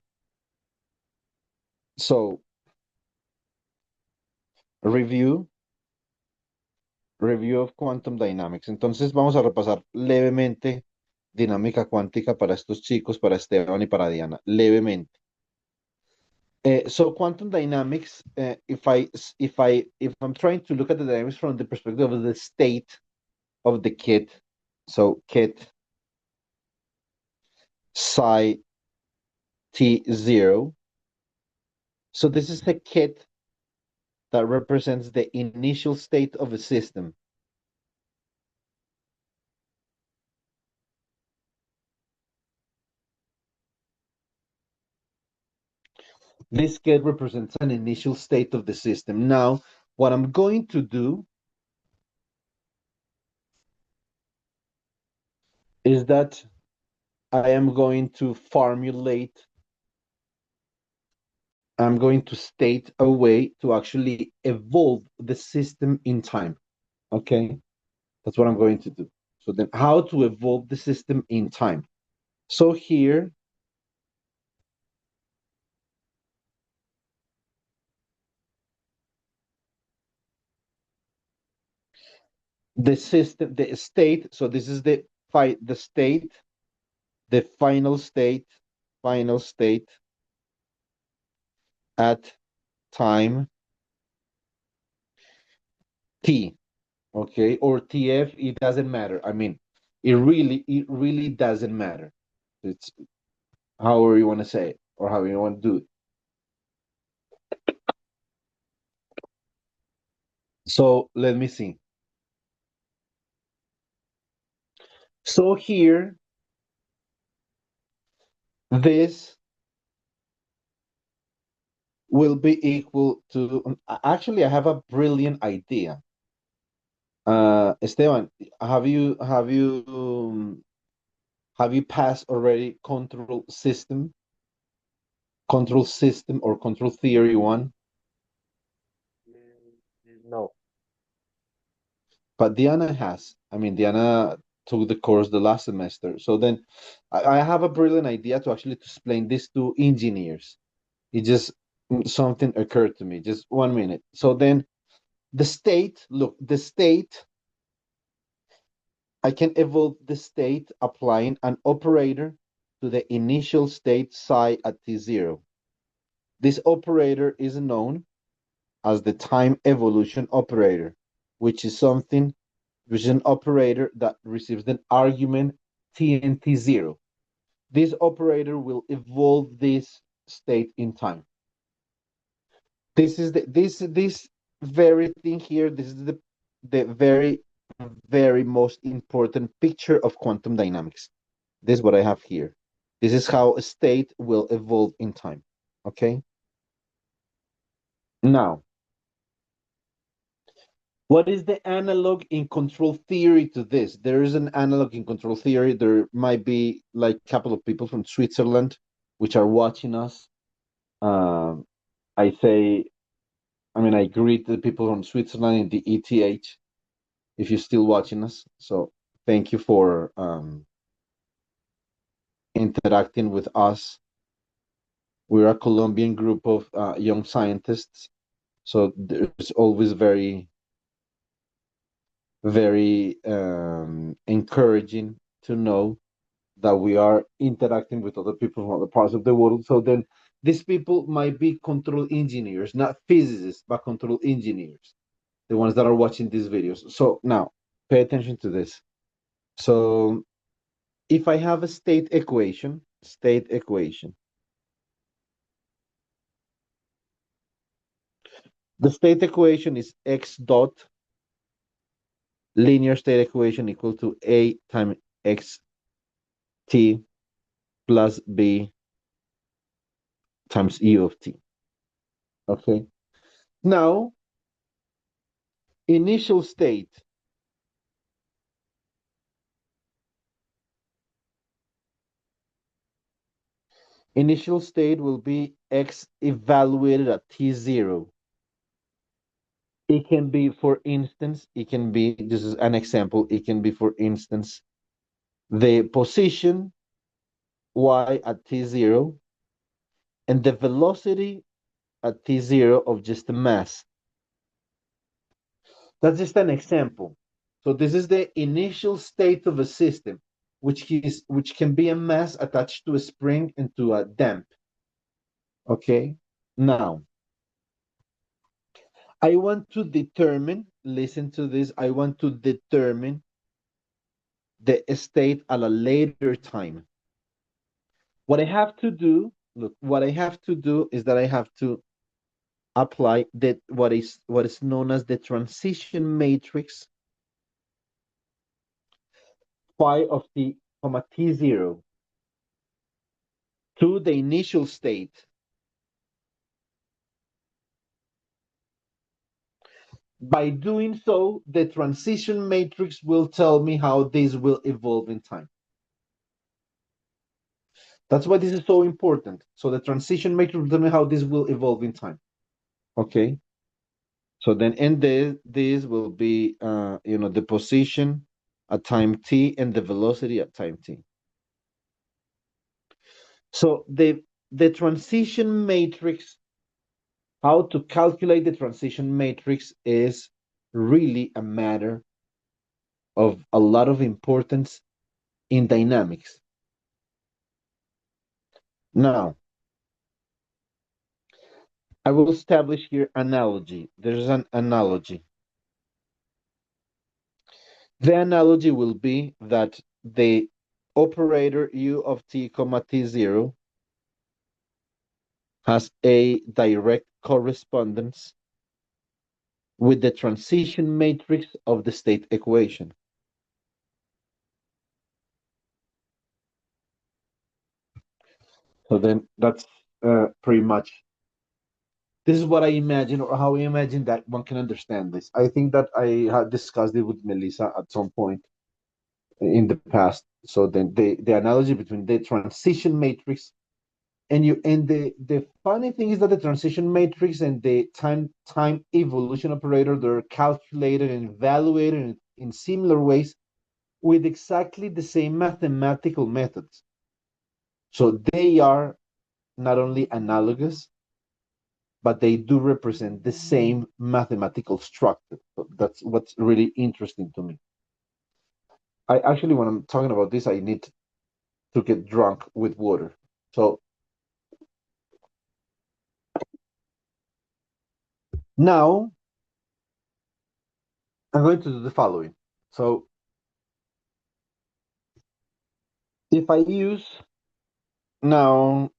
so, review, review of quantum dynamics. Entonces, vamos a repasar levemente dinámica cuántica para estos chicos, para Esteban y para Diana, levemente. So quantum dynamics, if I'm trying to look at the dynamics from the perspective of the state of the kit, so kit psi t0. So this is a kit that represents the initial state of a system. This kit represents an initial state of the system. Now, what I'm going to do is that I am going to formulate, I'm going to state a way to actually evolve the system in time. Okay, that's what I'm going to do. So then how to evolve the system in time. So here, the system, the state, so this is the state, the final state at time t, okay, or tf, it doesn't matter. I mean, it really doesn't matter. It's however you want to say it or how you want to do it. So let me see. So here, this will be equal to, actually I have a brilliant idea. Esteban, have you passed already control system or control theory one? No. But Diana has. I mean, Diana took the course the last semester. So then I have a brilliant idea to actually to explain this to engineers. It just something occurred to me. Just 1 minute. So then the state, look, the state, I can evolve the state applying an operator to the initial state psi at t0. This operator is known as the time evolution operator, which is an operator that receives an argument t and t0. This operator will evolve this state in time. This is this very thing here. This is the very most important picture of quantum dynamics. This is what I have here. This is how a state will evolve in time. Okay. Now, what is the analog in control theory to this? There is an analog in control theory. There might be like a couple of people from Switzerland which are watching us. I say, I mean, I greet the people from Switzerland in the ETH if you're still watching us. So thank you for interacting with us. We're a Colombian group of young scientists. So there's always very encouraging to know that we are interacting with other people from other parts of the world. So then these people might be control engineers, not physicists, but control engineers, the ones that are watching these videos. So now pay attention to this. So if I have a state equation, the state equation is x dot linear state equation equal to a times x t plus b times u of t. Okay. Now, initial state. Initial state will be x evaluated at t0. It can be, for instance, this is an example, it can be, for instance, the position y at t0 and the velocity at t0 of just the mass. That's just an example. So this is the initial state of a system, which can be a mass attached to a spring and to a damp. Okay. Now, I want to determine, listen to this, I want to determine the state at a later time. What I have to do, look, what I have to do is that I have to apply what is known as the transition matrix phi of t comma t0 to the initial state. By doing so, the transition matrix will tell me how this will evolve in time. That's why this is so important. So the transition matrix will tell me how this will evolve in time. Okay. So then in this will be the position at time t and the velocity at time t. So the transition matrix, how to calculate the transition matrix is really a matter of a lot of importance in dynamics. Now, I will establish here analogy. There's an analogy. The analogy will be that the operator u of t comma t0 has a direct correspondence with the transition matrix of the state equation. So then that's pretty much, this is what I imagine, or how I imagine that one can understand this. I think that I had discussed it with Melissa at some point in the past. So then the analogy between the transition matrix and the funny thing is that the transition matrix and the time evolution operator, they're calculated and evaluated in similar ways with exactly the same mathematical methods. So they are not only analogous, but they do represent the same mathematical structure. So that's what's really interesting to me. I actually, when I'm talking about this, I need to get drunk with water. So now I'm going to do the following. So if I use now,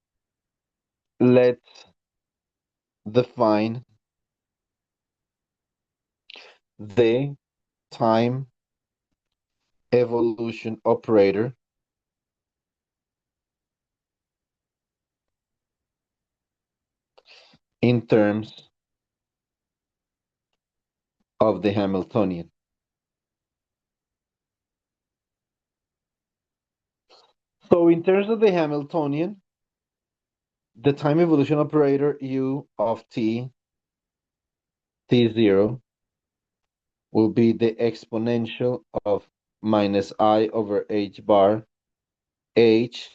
let's define the time evolution operator in terms of the Hamiltonian. So in terms of the Hamiltonian, the time evolution operator u of t, t0, will be the exponential of minus I over h bar h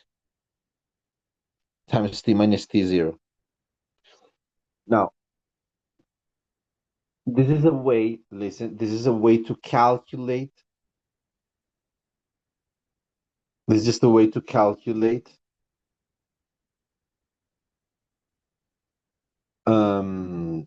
times t minus t0. Now, this is a way, listen, this is a way to calculate This is just a way to calculate um,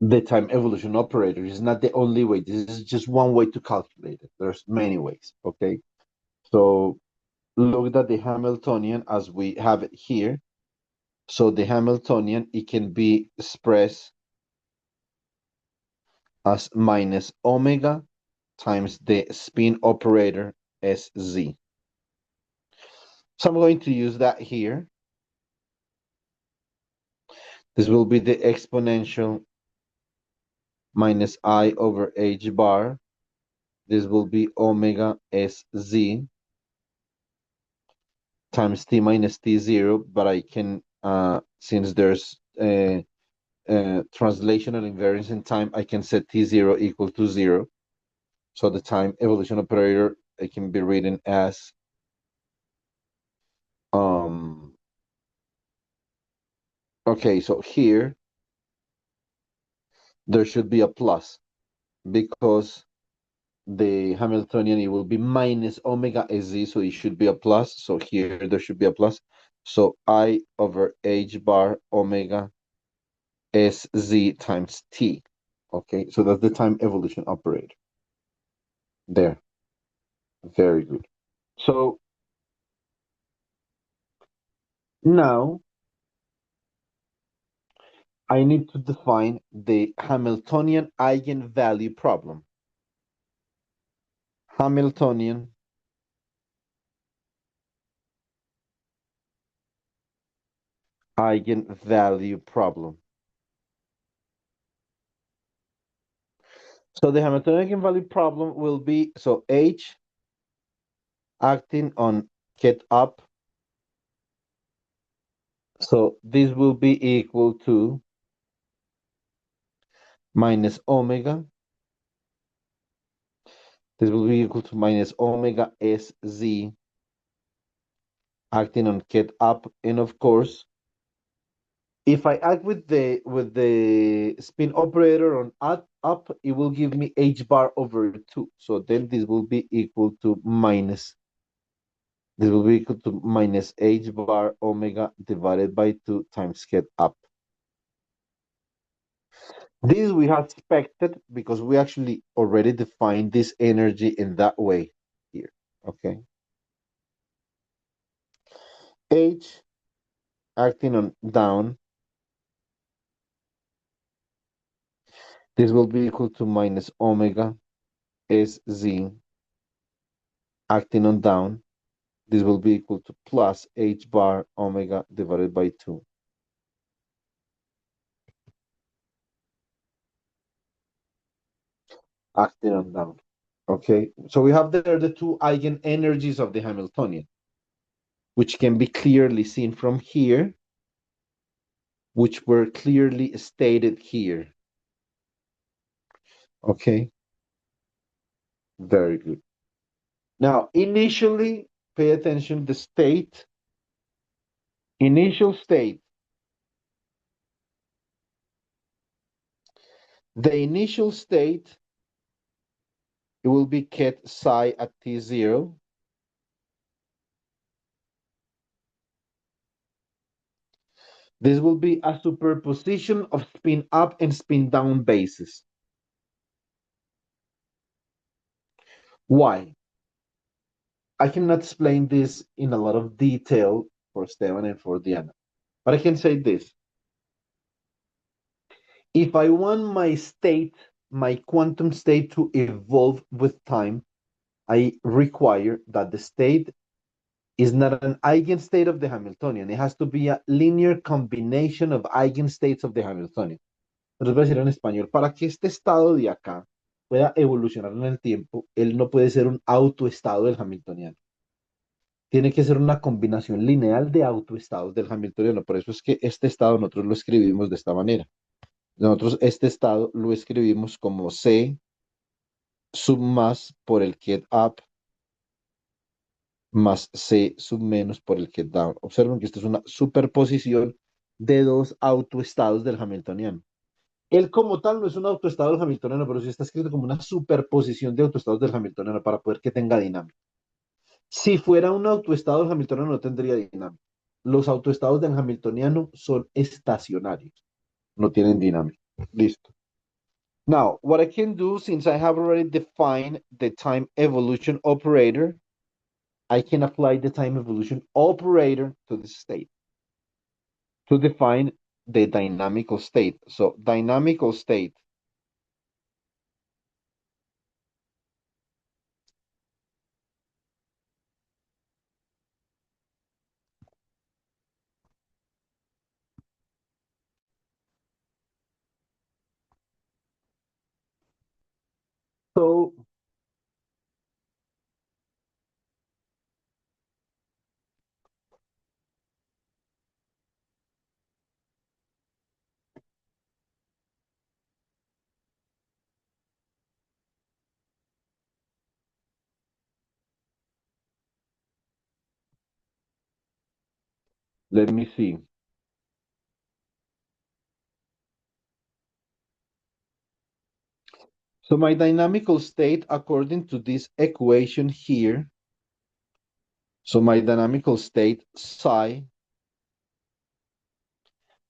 the time evolution operator. It's not the only way. This is just one way to calculate it. There's many ways, okay? So look at the Hamiltonian as we have it here. So the Hamiltonian, it can be expressed as minus omega times the spin operator SZ. So I'm going to use that here. This will be the exponential minus I over h bar. This will be omega SZ times t minus t0, but I can, since there's translational invariance in time, I can set t0 equal to 0. So the time evolution operator, it can be written as okay, so here there should be a plus because the Hamiltonian, it will be minus omega SZ, so it should be a plus. So here there should be a plus. So I over h bar omega SZ times t. Okay, so that's the time evolution operator. There. Very good. So now I need to define the Hamiltonian eigenvalue problem. Hamiltonian eigenvalue problem. So the Hamiltonian eigenvalue problem will be, so H acting on get up. So this will be equal to minus omega. This will be equal to minus omega SZ acting on get up. And of course, if I act with the spin operator on up, it will give me h bar over 2. So then this will be equal to minus, this will be equal to minus h bar omega divided by 2 times get up. This we have expected because we actually already defined this energy in that way here, okay? H acting on down, this will be equal to minus omega SZ acting on down. This will be equal to plus h bar omega divided by 2. Acting on down. Okay, so we have there the two eigenenergies of the Hamiltonian, which can be clearly seen from here, which were clearly stated here. Okay, very good. Now, initially, pay attention, the state, initial state. The initial state, it will be ket psi at t0. This will be a superposition of spin up and spin down bases. Why? I cannot explain this in a lot of detail for Esteban and for Diana, but I can say this. If I want my state, my quantum state to evolve with time, I require that the state is not an eigenstate of the Hamiltonian. It has to be a linear combination of eigenstates of the Hamiltonian. Entonces voy a decir en español, para que este estado de acá pueda evolucionar en el tiempo, él no puede ser un autoestado del Hamiltoniano. Tiene que ser una combinación lineal de autoestados del Hamiltoniano. Por eso es que este estado nosotros lo escribimos de esta manera. Nosotros este estado lo escribimos como C sub más por el get up más C sub menos por el get down. Observen que esto es una superposición de dos autoestados del Hamiltoniano. Él como tal no es un autoestado del Hamiltoniano, pero sí está escrito como una superposición de autoestados del Hamiltoniano para poder que tenga dinámica. Si fuera un autoestado del Hamiltoniano no tendría dinámica. Los autoestados del Hamiltoniano son estacionarios, no tienen dinámica. Listo. Now, what I can do, since I have already defined the time evolution operator, I can apply the time evolution operator to the state to define the dynamical state. So, dynamical state. So, let me see. So, my dynamical state, according to this equation here, so my dynamical state psi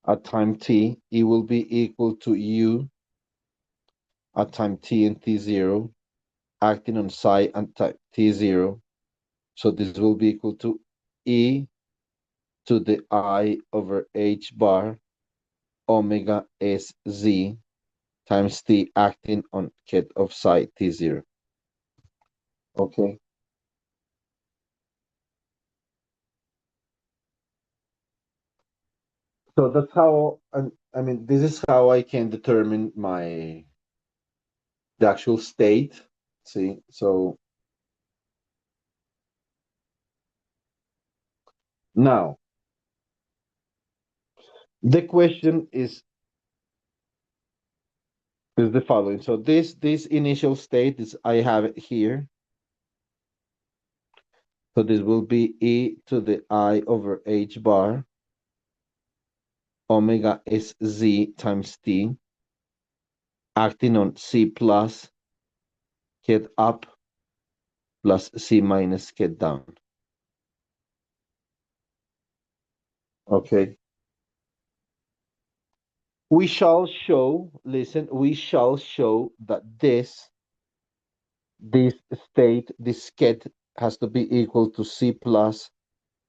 at time t, it will be equal to u at time t and t0, acting on psi at time t0. So this will be equal to e to the I over h bar omega s z times t acting on ket of psi t0. Okay. So that's how, I mean, this is how I can determine the actual state. See, so now the question is the following. So this initial state is I have it here. So this will be e to the I over h bar omega s z times t acting on c plus get up plus c minus get down. Okay. We shall show, listen, we shall show that this state, this get has to be equal to c plus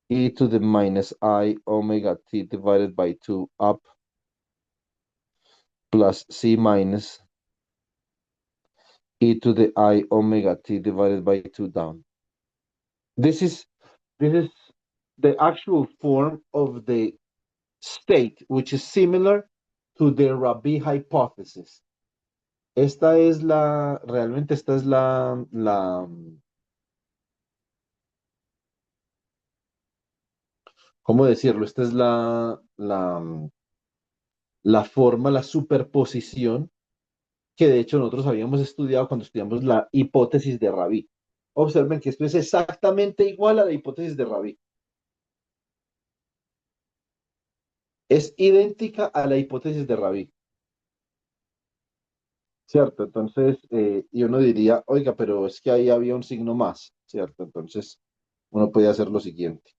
e to the minus I omega t divided by 2 up plus c minus e to the I omega t divided by 2 down. This is the actual form of the state, which is similar to the Rabi hypothesis. Realmente esta es ¿cómo decirlo? Esta es la forma, la superposición que de hecho nosotros habíamos estudiado cuando estudiamos la hipótesis de Rabi. Observen que esto es exactamente igual a la hipótesis de Rabi. Es idéntica a la hipótesis de Rabi. ¿Cierto? Entonces, y uno diría, oiga, pero es que ahí había un signo más, ¿cierto? Entonces, uno puede hacer lo siguiente.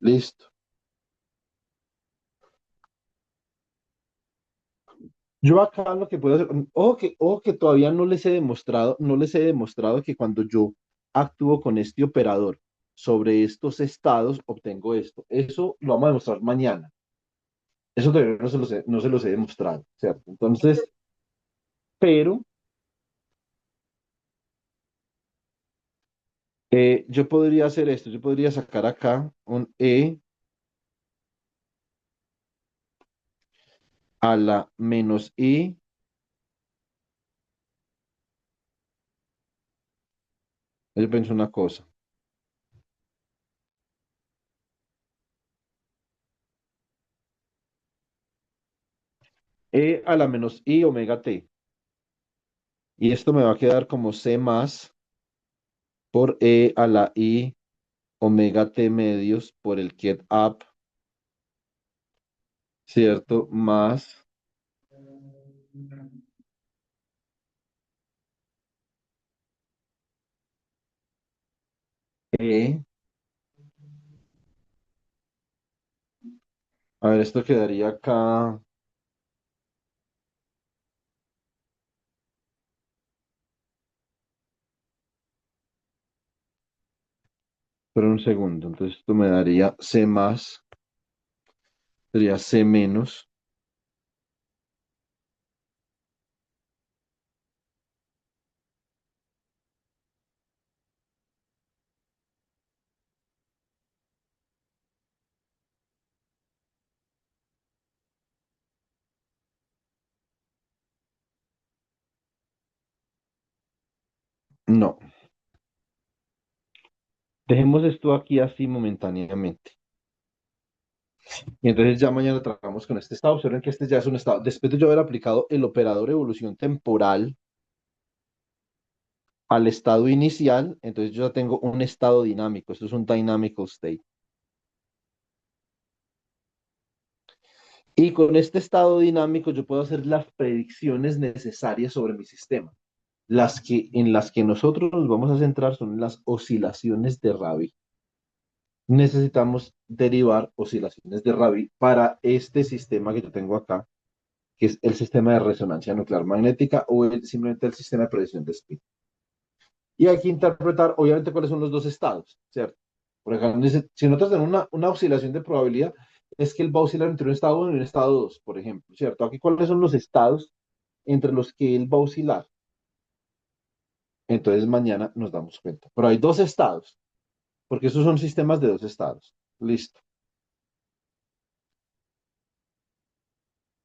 Listo. Yo acá lo que puedo hacer, o que todavía no les he demostrado que cuando yo actúo con este operador sobre estos estados, obtengo esto. Eso lo vamos a demostrar mañana. Eso todavía no se los he demostrado, ¿cierto? Entonces, pero yo podría hacer esto, yo podría sacar acá un e a la menos i, yo pienso una cosa, e a la menos i omega t. Y esto me va a quedar como c más por e a la i omega t medios por el get up ¿cierto? Más E. A ver, esto quedaría acá. Pero un segundo. Entonces esto me daría C más. Sería C menos. No. Dejemos esto aquí así momentáneamente. Y entonces ya mañana trabajamos con este estado. Observen que este ya es un estado. Después de yo haber aplicado el operador evolución temporal al estado inicial, entonces yo ya tengo un estado dinámico. Esto es un dynamical state. Y con este estado dinámico yo puedo hacer las predicciones necesarias sobre mi sistema. En las que nosotros nos vamos a centrar son las oscilaciones de Rabi. Necesitamos derivar oscilaciones de Rabi para este sistema que yo tengo acá, que es el sistema de resonancia nuclear magnética o simplemente el sistema de predicción de spin. Y hay que interpretar, obviamente, cuáles son los dos estados, ¿cierto? Por ejemplo, si nosotros tenemos una oscilación de probabilidad, es que él va a oscilar entre un estado 1 y un estado 2, por ejemplo, ¿cierto? Aquí, ¿cuáles son los estados entre los que él va a oscilar? Entonces, mañana nos damos cuenta. Pero hay dos estados, porque esos son sistemas de dos estados. Listo.